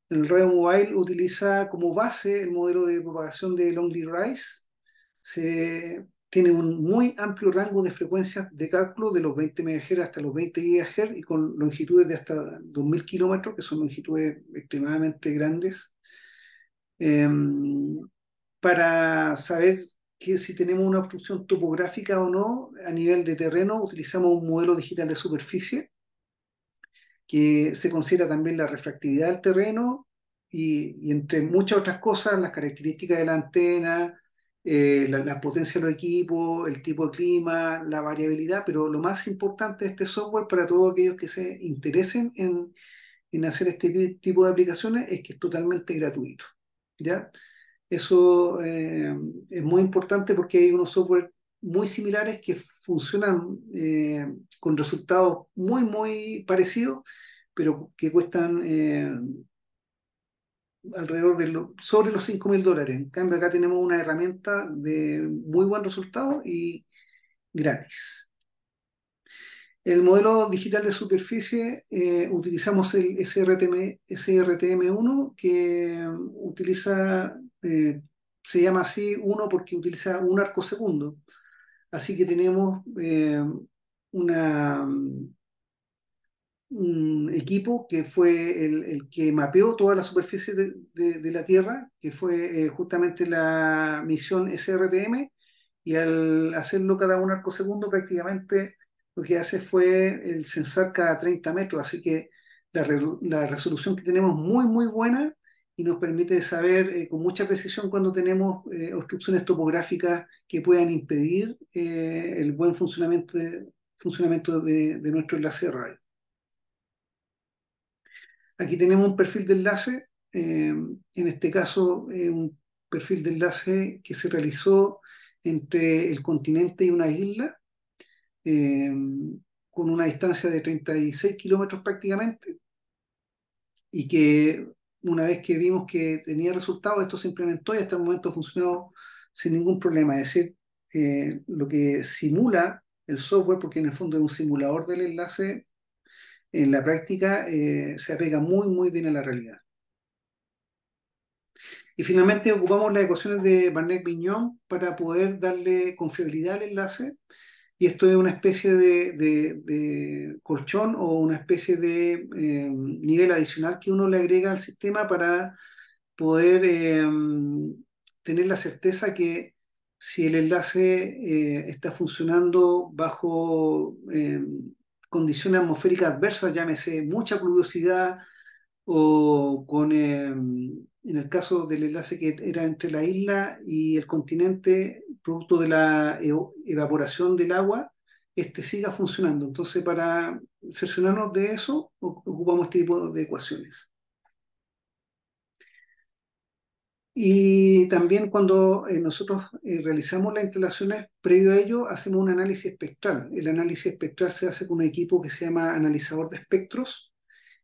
El Radio Mobile utiliza como base el modelo de propagación de Lonely Rice. Tiene un muy amplio rango de frecuencias de cálculo de los 20 MHz hasta los 20 GHz y con longitudes de hasta 2000 kilómetros, que son longitudes extremadamente grandes, eh, para saber que si tenemos una obstrucción topográfica o no a nivel de terreno. Utilizamos un modelo digital de superficie que se considera también la refractividad del terreno y entre muchas otras cosas, las características de la antena, la potencia de los equipos, el tipo de clima, la variabilidad, pero lo más importante de este software para todos aquellos que se interesen en hacer este tipo de aplicaciones es que es totalmente gratuito, ¿ya? Eso es muy importante porque hay unos software muy similares que funcionan con resultados muy, muy parecidos, pero que cuestan alrededor sobre los $5.000. En cambio, acá tenemos una herramienta de muy buen resultado y gratis. El modelo digital de superficie, utilizamos el SRTM1, que utiliza, se llama así uno porque utiliza un arco segundo. Así que tenemos una, un equipo que fue el que mapeó toda la superficie de la Tierra, que fue justamente la misión SRTM, y al hacerlo cada un arco segundo, prácticamente lo que hace fue el censar cada 30 metros, así que la resolución que tenemos es muy, muy buena y nos permite saber con mucha precisión cuando tenemos obstrucciones topográficas que puedan impedir el buen funcionamiento de nuestro enlace de radio. Aquí tenemos un perfil de enlace, en este caso un perfil de enlace que se realizó entre el continente y una isla, eh, con una distancia de 36 kilómetros prácticamente, y que una vez que vimos que tenía resultados, esto se implementó y hasta el momento ha funcionado sin ningún problema. Es decir, lo que simula el software, porque en el fondo es un simulador del enlace, en la práctica se apega muy, muy bien a la realidad. Y finalmente ocupamos las ecuaciones de Barnett-Bignon para poder darle confiabilidad al enlace. Y esto es una especie de colchón o una especie de nivel adicional que uno le agrega al sistema para poder tener la certeza que si el enlace está funcionando bajo condiciones atmosféricas adversas, llámese mucha pluviosidad, o en el caso del enlace que era entre la isla y el continente, producto de la evaporación del agua, este siga funcionando. Entonces, para cerciorarnos de eso, ocupamos este tipo de ecuaciones. Y también cuando nosotros realizamos las instalaciones, previo a ello, hacemos un análisis espectral. El análisis espectral se hace con un equipo que se llama analizador de espectros,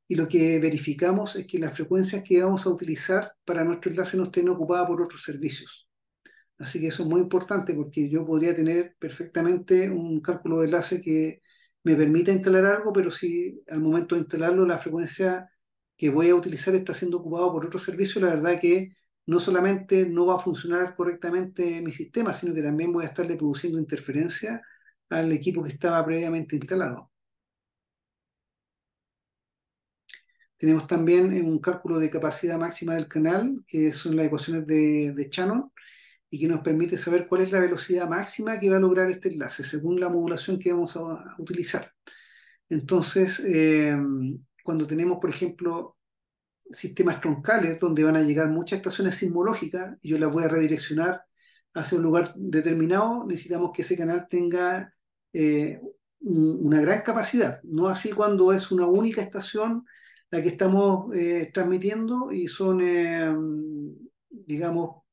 y lo que verificamos es que las frecuencias que vamos a utilizar para nuestro enlace no estén ocupadas por otros servicios. Así que eso es muy importante porque yo podría tener perfectamente un cálculo de enlace que me permita instalar algo, pero si al momento de instalarlo la frecuencia que voy a utilizar está siendo ocupada por otro servicio, la verdad que no solamente no va a funcionar correctamente mi sistema, sino que también voy a estarle produciendo interferencia al equipo que estaba previamente instalado. Tenemos también un cálculo de capacidad máxima del canal, que son las ecuaciones de Shannon, y que nos permite saber cuál es la velocidad máxima que va a lograr este enlace según la modulación que vamos a utilizar. Entonces, cuando tenemos, por ejemplo, sistemas troncales donde van a llegar muchas estaciones sismológicas y yo las voy a redireccionar hacia un lugar determinado, necesitamos que ese canal tenga eh, una gran capacidad, no así cuando es una única estación la que estamos transmitiendo y son, digamos,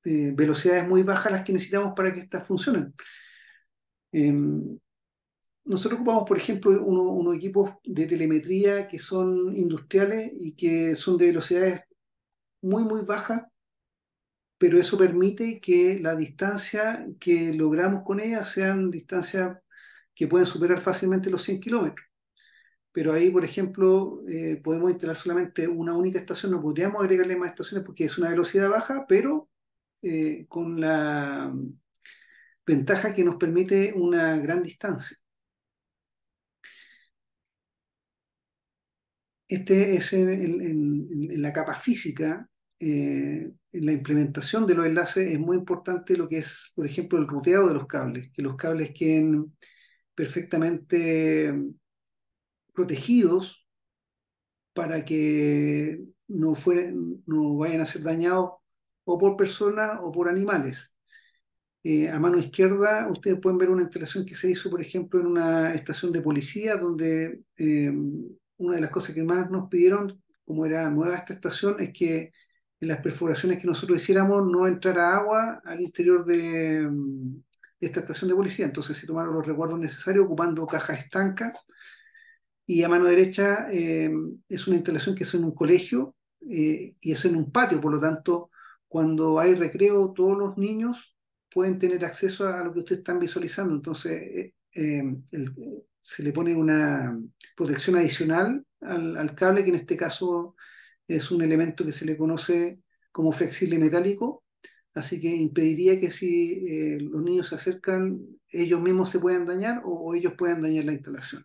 velocidades muy bajas las que necesitamos para que estas funcionen. Nosotros ocupamos, por ejemplo, unos equipos de telemetría que son industriales y que son de velocidades muy bajas, pero eso permite que la distancia que logramos con ellas sean distancias que pueden superar fácilmente los 100 kilómetros. Pero ahí, por ejemplo, podemos instalar solamente una única estación, no podríamos agregarle más estaciones porque es una velocidad baja, pero con la ventaja que nos permite una gran distancia. Este es en la capa física, en la implementación de los enlaces es muy importante lo que es, por ejemplo, el ruteado de los cables, que los cables queden perfectamente protegidos para que no vayan a ser dañados o por personas o por animales. A mano izquierda, ustedes pueden ver una instalación que se hizo, por ejemplo, en una estación de policía, donde una de las cosas que más nos pidieron, como era nueva esta estación, es que en las perforaciones que nosotros hiciéramos no entrara agua al interior de esta estación de policía. Entonces se tomaron los resguardos necesarios ocupando cajas estancas. Y a mano derecha es una instalación que es en un colegio y es en un patio, por lo tanto, cuando hay recreo, todos los niños pueden tener acceso a lo que ustedes están visualizando. Entonces, se le pone una protección adicional al cable, que en este caso es un elemento que se le conoce como flexible metálico, así que impediría que si los niños se acercan, ellos mismos se puedan dañar o ellos puedan dañar la instalación.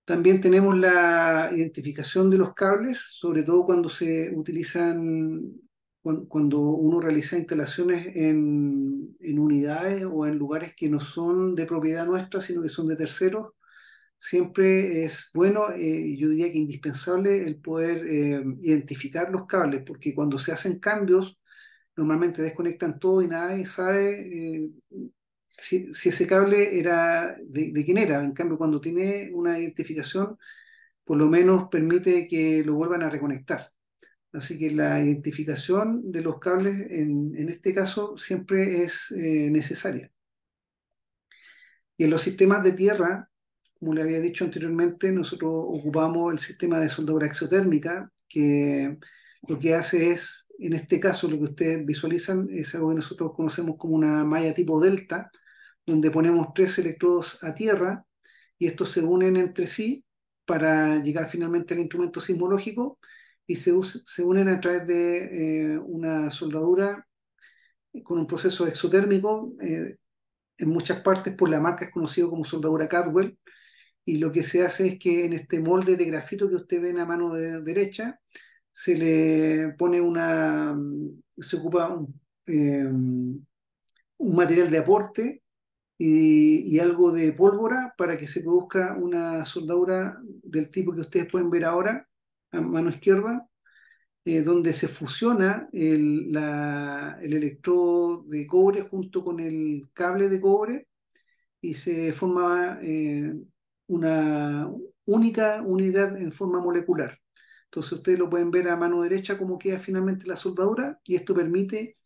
También tenemos la identificación de los cables, sobre todo cuando se utilizan, cuando uno realiza instalaciones en unidades o en lugares que no son de propiedad nuestra, sino que son de terceros. Siempre es bueno, yo diría que indispensable, el poder identificar los cables, porque cuando se hacen cambios, normalmente desconectan todo y nadie sabe si ese cable era de quién era. En cambio, cuando tiene una identificación, por lo menos permite que lo vuelvan a reconectar. Así que la identificación de los cables en este caso siempre es necesaria. Y en los sistemas de tierra, como le había dicho anteriormente, nosotros ocupamos el sistema de soldadura exotérmica, que lo que hace es, en este caso, lo que ustedes visualizan es algo que nosotros conocemos como una malla tipo delta, donde ponemos tres electrodos a tierra y estos se unen entre sí para llegar finalmente al instrumento sismológico y se unen a través de una soldadura con un proceso exotérmico. En muchas partes por la marca es conocido como soldadura Cadwell, y lo que se hace es que en este molde de grafito que usted ve en la mano derecha se le pone se ocupa un material de aporte y algo de pólvora para que se produzca una soldadura del tipo que ustedes pueden ver ahora a mano izquierda, donde se fusiona el electrodo de cobre junto con el cable de cobre y se forma una única unidad en forma molecular. Entonces ustedes lo pueden ver a mano derecha cómo queda finalmente la soldadura y esto permite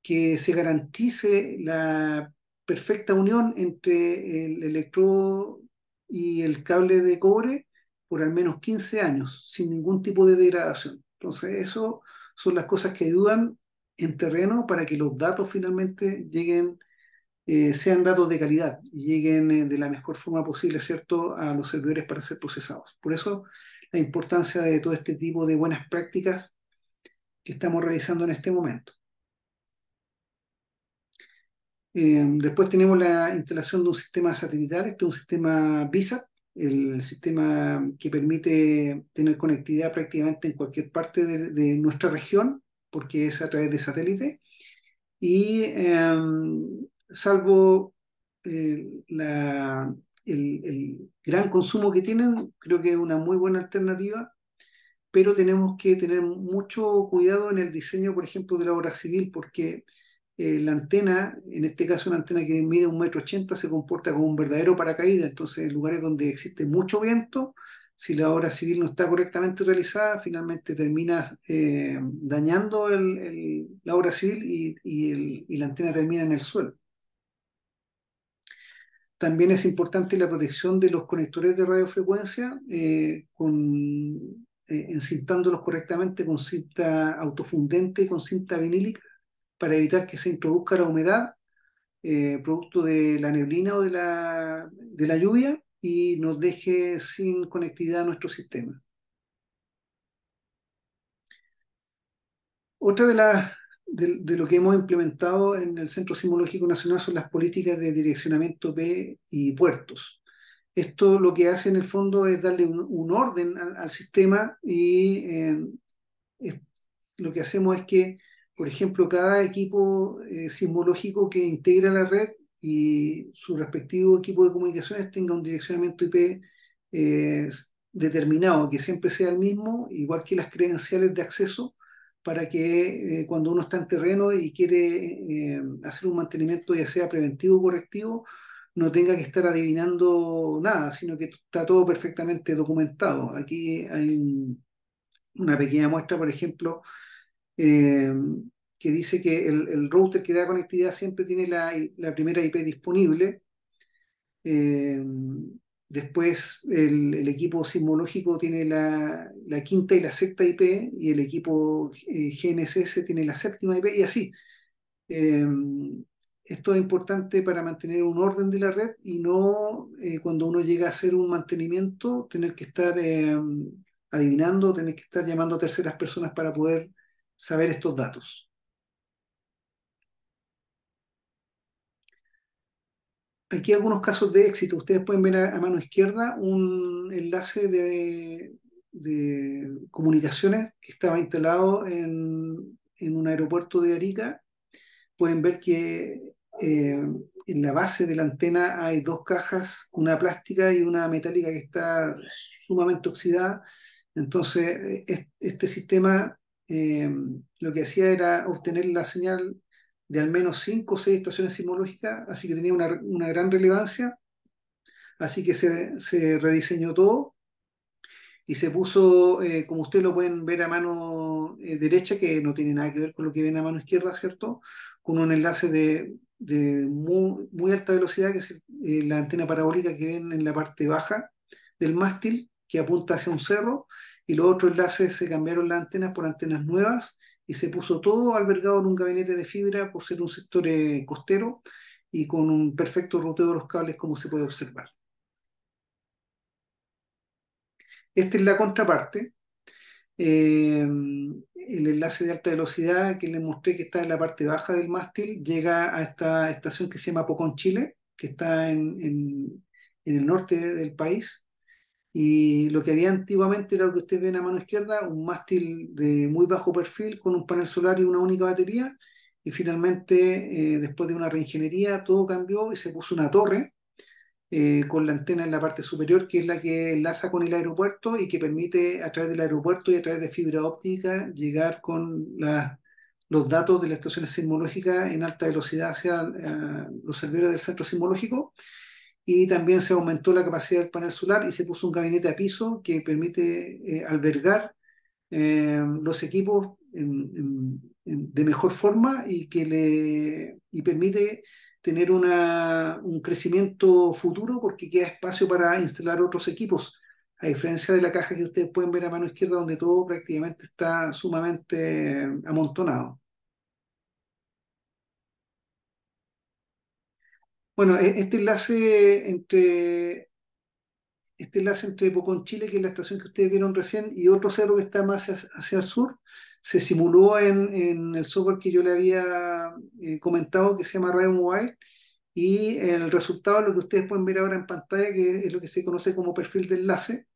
que se garantice la perfecta unión entre el electrodo y el cable de cobre por al menos 15 años, sin ningún tipo de degradación. Entonces, eso son las cosas que ayudan en terreno para que los datos finalmente lleguen, sean datos de calidad y lleguen de la mejor forma posible, ¿cierto?, a los servidores para ser procesados. Por eso, la importancia de todo este tipo de buenas prácticas que estamos realizando en este momento. Después tenemos la instalación de un sistema satelital, este es un sistema VISAT, el sistema que permite tener conectividad prácticamente en cualquier parte de nuestra región, porque es a través de satélite. Y salvo el gran consumo que tienen, creo que es una muy buena alternativa, pero tenemos que tener mucho cuidado en el diseño, por ejemplo, de la obra civil, porque la antena, en este caso una antena que mide 1,80 m, se comporta como un verdadero paracaídas. Entonces, en lugares donde existe mucho viento, si la obra civil no está correctamente realizada, finalmente termina dañando la obra civil y la antena termina en el suelo. También es importante la protección de los conectores de radiofrecuencia, encintándolos correctamente con cinta autofundente y con cinta vinílica para evitar que se introduzca la humedad producto de la neblina o de la lluvia y nos deje sin conectividad a nuestro sistema. Otra de lo que hemos implementado en el Centro Sismológico Nacional son las políticas de direccionamiento P y puertos. Esto lo que hace en el fondo es darle un orden al sistema y es- lo que hacemos es que, por ejemplo, cada equipo sismológico que integra la red y su respectivo equipo de comunicaciones tenga un direccionamiento IP eh, determinado, que siempre sea el mismo, igual que las credenciales de acceso, para que cuando uno está en terreno y quiere hacer un mantenimiento, ya sea preventivo o correctivo, no tenga que estar adivinando nada, sino que está todo perfectamente documentado. Aquí hay una pequeña muestra, por ejemplo, eh, que dice que el router que da conectividad siempre tiene la primera IP disponible. eh, Después el equipo sismológico tiene la quinta y la sexta IP y el equipo GNSS tiene la séptima IP y así. Eh, Esto es importante para mantener un orden de la red y no cuando uno llega a hacer un mantenimiento tener que estar adivinando, tener que estar llamando a terceras personas para poder saber estos datos. Aquí algunos casos de éxito. Ustedes pueden ver a mano izquierda un enlace de comunicaciones que estaba instalado en un aeropuerto de Arica. Pueden ver que en la base de la antena hay dos cajas, una plástica y una metálica que está sumamente oxidada. Entonces, este sistema eh, lo que hacía era obtener la señal de al menos 5 o 6 estaciones sismológicas, así que tenía una gran relevancia. Así que se rediseñó todo y se puso, como ustedes lo pueden ver a mano derecha, que no tiene nada que ver con lo que ven a mano izquierda, ¿cierto? Con un enlace de muy, muy alta velocidad, que es la antena parabólica que ven en la parte baja del mástil, que apunta hacia un cerro, y los otros enlaces se cambiaron las antenas por antenas nuevas y se puso todo albergado en un gabinete de fibra por ser un sector costero y con un perfecto ruteo de los cables, como se puede observar. Esta es la contraparte. El enlace de alta velocidad que les mostré que está en la parte baja del mástil llega a esta estación que se llama Pocón, Chile, que está en el norte del país. Y lo que había antiguamente era lo que ustedes ven a mano izquierda, un mástil de muy bajo perfil con un panel solar y una única batería. Y finalmente, después de una reingeniería, todo cambió y se puso una torre con la antena en la parte superior, que es la que enlaza con el aeropuerto y que permite a través del aeropuerto y a través de fibra óptica llegar con los datos de las estaciones sismológicas en alta velocidad hacia los servidores del centro sismológico. Y también se aumentó la capacidad del panel solar y se puso un gabinete a piso que permite albergar los equipos de mejor forma y permite tener un crecimiento futuro porque queda espacio para instalar otros equipos, a diferencia de la caja que ustedes pueden ver a mano izquierda donde todo prácticamente está sumamente amontonado. Bueno, este enlace entre este enlace entre Pucón, Chile, que es la estación que ustedes vieron recién, y otro cerro que está más hacia el sur, se simuló en el software que yo le había comentado, que se llama Radio Mobile, y el resultado es lo que ustedes pueden ver ahora en pantalla, que es lo que se conoce como perfil de enlace,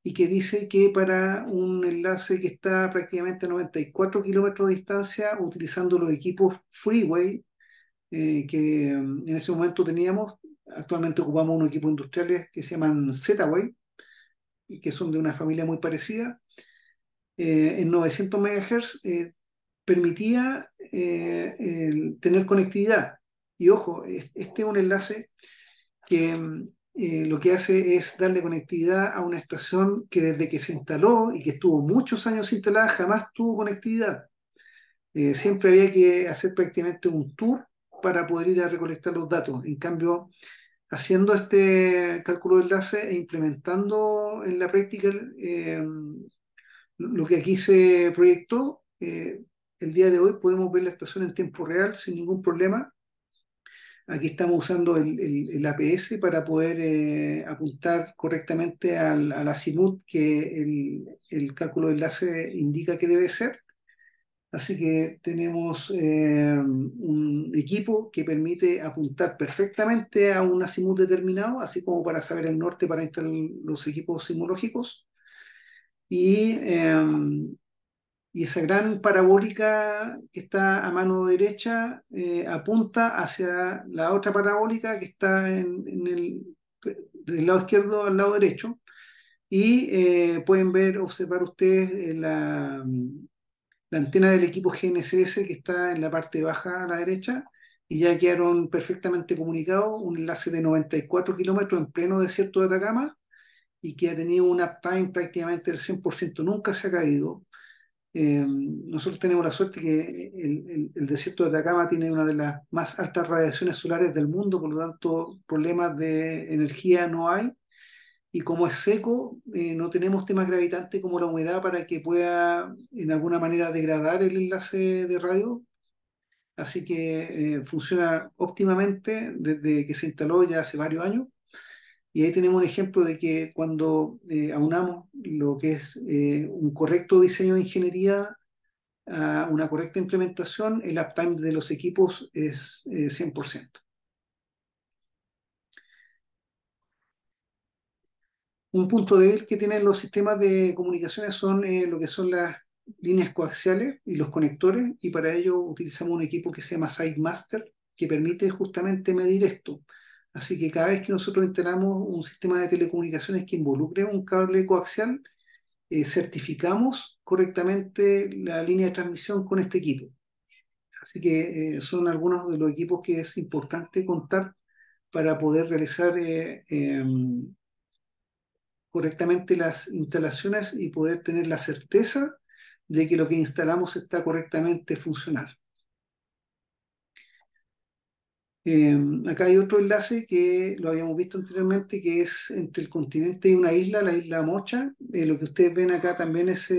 y que dice que para un enlace que está prácticamente a 94 kilómetros de distancia, utilizando los equipos Freeway, que en ese momento teníamos, actualmente ocupamos unos equipos industriales que se llaman Z-Way, y que son de una familia muy parecida, en 900 MHz permitía tener conectividad. Y ojo, este es un enlace que lo que hace es darle conectividad a una estación que desde que se instaló y que estuvo muchos años instalada jamás tuvo conectividad. Siempre había que hacer prácticamente un tour para poder ir a recolectar los datos. En cambio, haciendo este cálculo de enlace e implementando en la práctica lo que aquí se proyectó, el día de hoy podemos ver la estación en tiempo real sin ningún problema. Aquí estamos usando el APS para poder apuntar correctamente al azimut que el cálculo de enlace indica que debe ser. Así que tenemos un equipo que permite apuntar perfectamente a un azimut determinado, así como para saber el norte para instalar los equipos sismológicos. Y, y esa gran parabólica que está a mano derecha apunta hacia la otra parabólica que está del lado izquierdo al lado derecho. Y pueden observar ustedes la antena del equipo GNSS que está en la parte baja a la derecha, y ya quedaron perfectamente comunicados, un enlace de 94 kilómetros en pleno desierto de Atacama, y que ha tenido un uptime prácticamente del 100%, nunca se ha caído. Nosotros tenemos la suerte que el desierto de Atacama tiene una de las más altas radiaciones solares del mundo, por lo tanto problemas de energía no hay, y como es seco, no tenemos temas gravitantes como la humedad para que pueda en alguna manera degradar el enlace de radio, así que funciona óptimamente desde que se instaló ya hace varios años. Y ahí tenemos un ejemplo de que cuando aunamos lo que es un correcto diseño de ingeniería a una correcta implementación, el uptime de los equipos es 100%. Un punto débil que tienen los sistemas de comunicaciones son lo que son las líneas coaxiales y los conectores, y para ello utilizamos un equipo que se llama SiteMaster, que permite justamente medir esto. Así que cada vez que nosotros instalamos un sistema de telecomunicaciones que involucre un cable coaxial, certificamos correctamente la línea de transmisión con este equipo. Así que son algunos de los equipos que es importante contar para poder realizar correctamente las instalaciones y poder tener la certeza de que lo que instalamos está correctamente funcional. Acá hay otro enlace que lo habíamos visto anteriormente, que es entre el continente y una isla, la isla Mocha. Lo que ustedes ven acá también es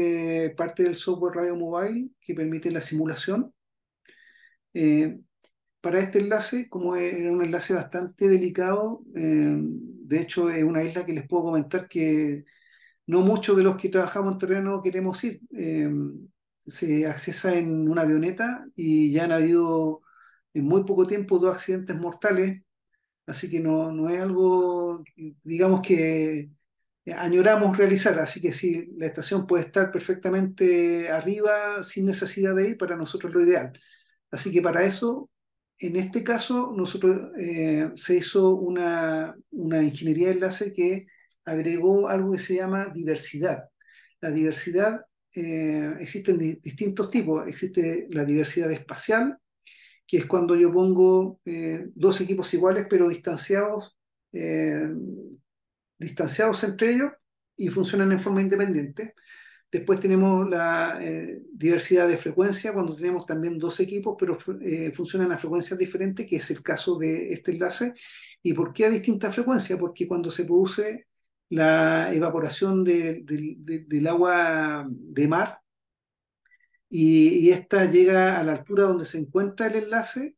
parte del software Radio Mobile que permite la simulación. Eh, para este enlace, como era un enlace bastante delicado, de hecho es una isla que les puedo comentar que no muchos de los que trabajamos en terreno queremos ir. Se accesa en una avioneta y ya han habido en muy poco tiempo dos accidentes mortales, así que no es algo, digamos, que añoramos realizar. Así que si la estación puede estar perfectamente arriba sin necesidad de ir, para nosotros es lo ideal. Así que para eso, en este caso, nosotros se hizo una ingeniería de enlace que agregó algo que se llama diversidad. La diversidad, existen distintos tipos. Existe la diversidad espacial, que es cuando yo pongo dos equipos iguales pero eh, distanciados entre ellos y funcionan en forma independiente. Después tenemos la diversidad de frecuencia, cuando tenemos también dos equipos, pero funcionan a frecuencias diferentes, que es el caso de este enlace. ¿Y por qué a distinta frecuencia? Porque cuando se produce la evaporación del agua de mar y esta llega a la altura donde se encuentra el enlace,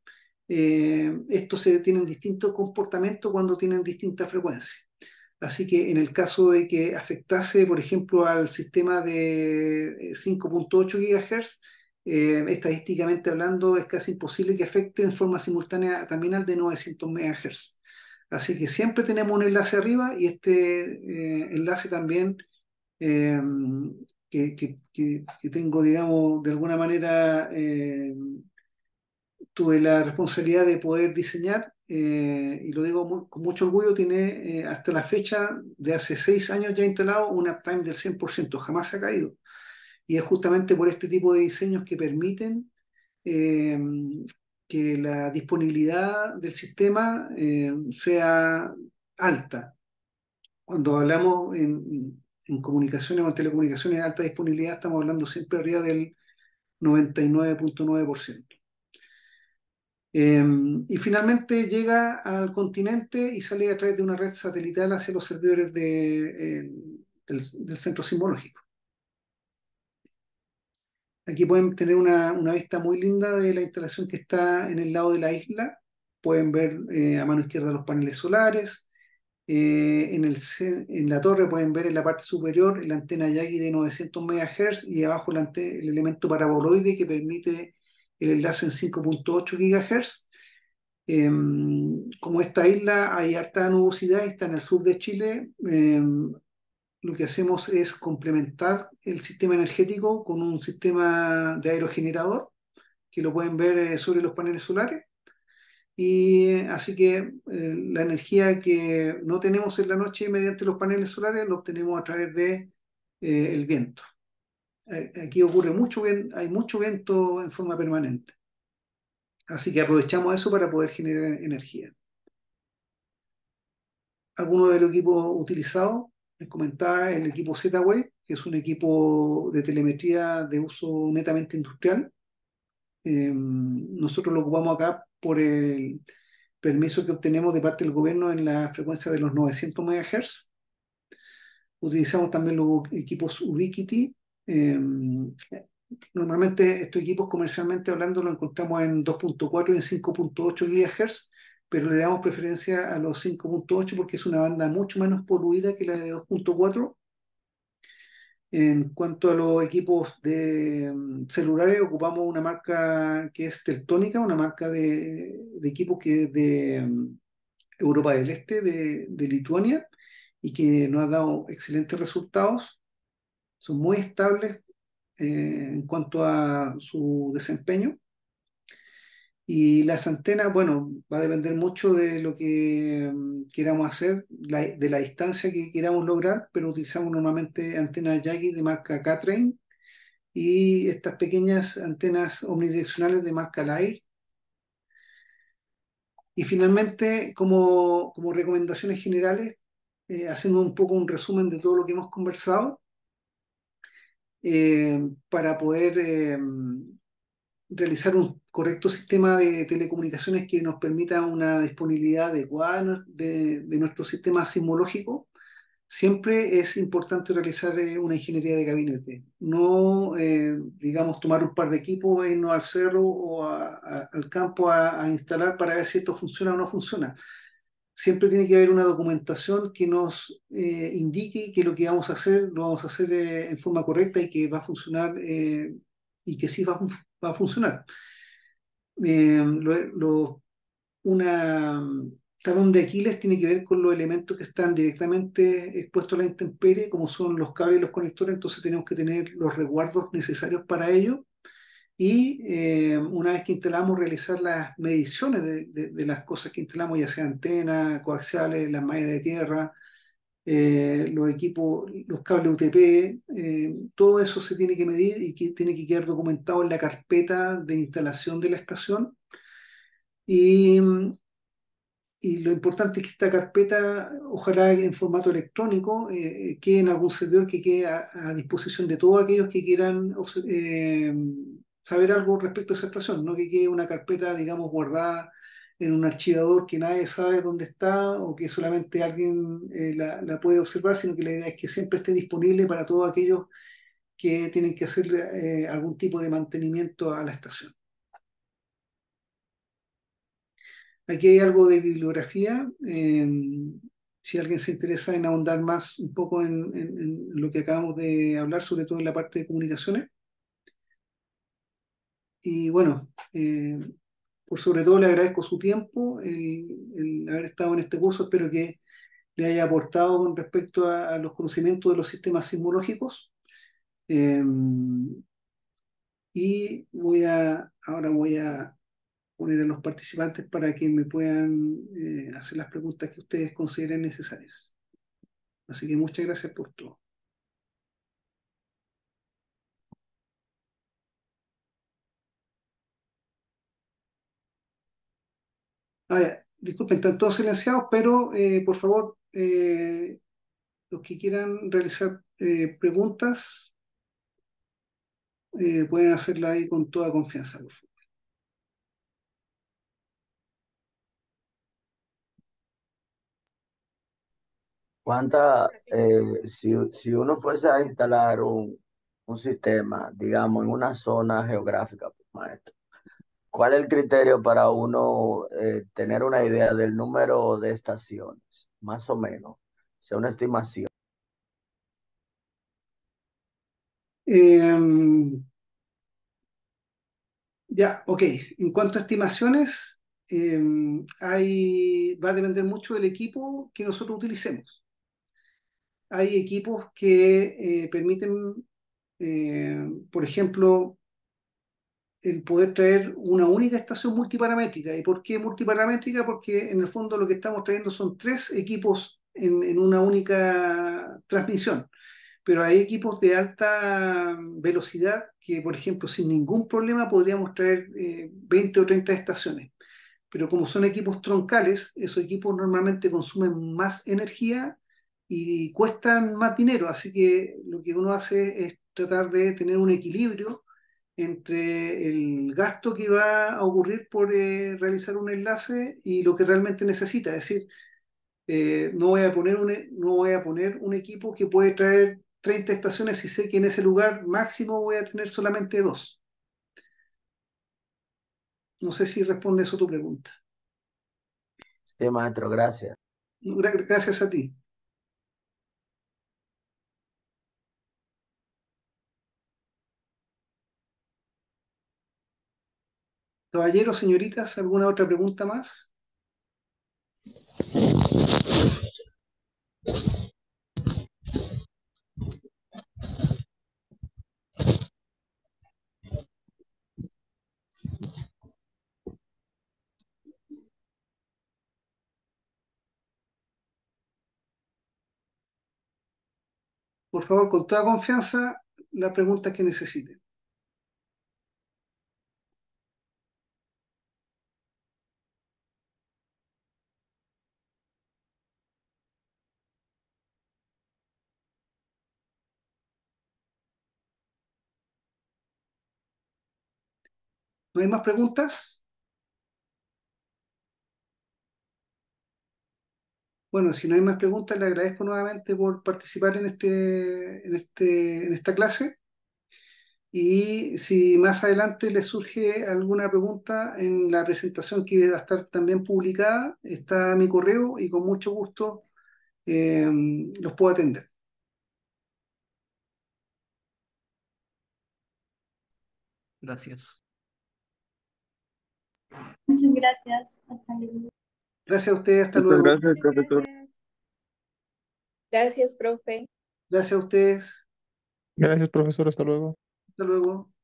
estos tienen distintos comportamientos cuando tienen distintas frecuencias. Así que en el caso de que afectase, por ejemplo, al sistema de 5.8 GHz, estadísticamente hablando, es casi imposible que afecte en forma simultánea también al de 900 MHz. Así que siempre tenemos un enlace arriba y este enlace también eh, que tengo, digamos, de alguna manera tuve la responsabilidad de poder diseñar, y lo digo con mucho orgullo, tiene hasta la fecha de hace 6 años ya instalado un uptime del 100%, jamás se ha caído. Y es justamente por este tipo de diseños que permiten eh, que la disponibilidad del sistema sea alta. Cuando hablamos en comunicaciones o en telecomunicaciones de alta disponibilidad, estamos hablando siempre arriba del 99.9%. Y finalmente llega al continente y sale a través de una red satelital hacia los servidores del centro sismológico. Aquí pueden tener una vista muy linda de la instalación que está en el lado de la isla. Pueden ver a mano izquierda los paneles solares. En la torre pueden ver en la parte superior la antena Yagi de 900 MHz y abajo el elemento paraboloide que permite el enlace en 5.8 GHz. Como esta isla hay harta nubosidad, está en el sur de Chile, lo que hacemos es complementar el sistema energético con un sistema de aerogenerador que lo pueden ver sobre los paneles solares. Y así que la energía que no tenemos en la noche mediante los paneles solares lo obtenemos a través de el viento. Aquí ocurre hay mucho viento en forma permanente. Así que aprovechamos eso para poder generar energía. Algunos de los equipos utilizados, les comentaba el equipo Z-Wave, que es un equipo de telemetría de uso netamente industrial. Nosotros lo ocupamos acá por el permiso que obtenemos de parte del gobierno en la frecuencia de los 900 MHz. Utilizamos también los equipos Ubiquiti. Eh, Normalmente estos equipos comercialmente hablando los encontramos en 2.4 y en 5.8 GHz, pero le damos preferencia a los 5.8 porque es una banda mucho menos poluida que la de 2.4. En cuanto a los equipos de celulares, ocupamos una marca que es Teltónica, una marca de equipos que es de Europa del Este, de Lituania, y que nos ha dado excelentes resultados. Son muy estables en cuanto a su desempeño. Y las antenas, bueno, va a depender mucho de lo que queramos hacer, de la distancia que queramos lograr, pero utilizamos normalmente antenas Yagi de marca K-Train y estas pequeñas antenas omnidireccionales de marca Lyre. Y finalmente, como recomendaciones generales, haciendo un poco un resumen de todo lo que hemos conversado, para poder realizar un correcto sistema de telecomunicaciones que nos permita una disponibilidad adecuada de nuestro sistema sismológico, siempre es importante realizar una ingeniería de gabinete. No, digamos, tomar un par de equipos e irnos al cerro o al campo a instalar para ver si esto funciona o no funciona. Siempre tiene que haber una documentación que nos indique que lo que vamos a hacer lo vamos a hacer en forma correcta y que va a funcionar, y que sí va a funcionar. Eh, lo- lo- una talón de Aquiles tiene que ver con los elementos que están directamente expuestos a la intemperie, como son los cables y los conectores, entonces tenemos que tener los resguardos necesarios para ello. Y una vez que instalamos, realizar las mediciones de las cosas que instalamos, ya sea antenas, coaxiales, las mallas de tierra, los equipos, los cables UTP, todo eso se tiene que medir y que tiene que quedar documentado en la carpeta de instalación de la estación. Y, y lo importante es que esta carpeta, ojalá en formato electrónico, quede en algún servidor que quede a disposición de todos aquellos que quieran saber algo respecto a esa estación, no que quede una carpeta, digamos, guardada en un archivador que nadie sabe dónde está o que solamente alguien la puede observar, sino que la idea es que siempre esté disponible para todos aquellos que tienen que hacer algún tipo de mantenimiento a la estación. Aquí hay algo de bibliografía. si alguien se interesa en ahondar más un poco en lo que acabamos de hablar, sobre todo en la parte de comunicaciones. Y bueno, por sobre todo le agradezco su tiempo, el haber estado en este curso. Espero que le haya aportado con respecto a los conocimientos de los sistemas sismológicos. Eh, y ahora voy a poner a los participantes para que me puedan hacer las preguntas que ustedes consideren necesarias. Así que muchas gracias por todo. Ya, disculpen, están todos silenciados, pero por favor, los que quieran realizar preguntas, pueden hacerla ahí con toda confianza, por favor. Si uno fuese a instalar un sistema, digamos, en una zona geográfica, pues, maestro, ¿cuál es el criterio para uno tener una idea del número de estaciones? Más o menos, sea una estimación. Eh, ya, ok. En cuanto a estimaciones, va a depender mucho del equipo que nosotros utilicemos. Hay equipos que permiten, por ejemplo, el poder traer una única estación multiparamétrica. ¿Y por qué multiparamétrica? Porque en el fondo lo que estamos trayendo son tres equipos en una única transmisión. Pero hay equipos de alta velocidad que, por ejemplo, sin ningún problema podríamos traer 20 o 30 estaciones. Pero como son equipos troncales, esos equipos normalmente consumen más energía y cuestan más dinero. Así que lo que uno hace es tratar de tener un equilibrio entre el gasto que va a ocurrir por realizar un enlace y lo que realmente necesita. Es decir, no voy a poner un equipo que puede traer 30 estaciones si sé que en ese lugar máximo voy a tener solamente dos. No sé si responde eso a tu pregunta. Sí, maestro, gracias. Gracias a ti. Caballeros, señoritas, ¿alguna otra pregunta más? Por favor, con toda confianza, la pregunta que necesiten. ¿No hay más preguntas? Bueno, si no hay más preguntas, le agradezco nuevamente por participar en esta clase. Y si más adelante les surge alguna pregunta en la presentación que va a estar también publicada, está mi correo y con mucho gusto eh, los puedo atender. Gracias. Muchas gracias. Hasta luego. Gracias a ustedes, hasta Muchas luego. gracias, profesor. Gracias. Gracias, profe. Gracias a ustedes, Gracias, profesor. Hasta luego. hasta luego.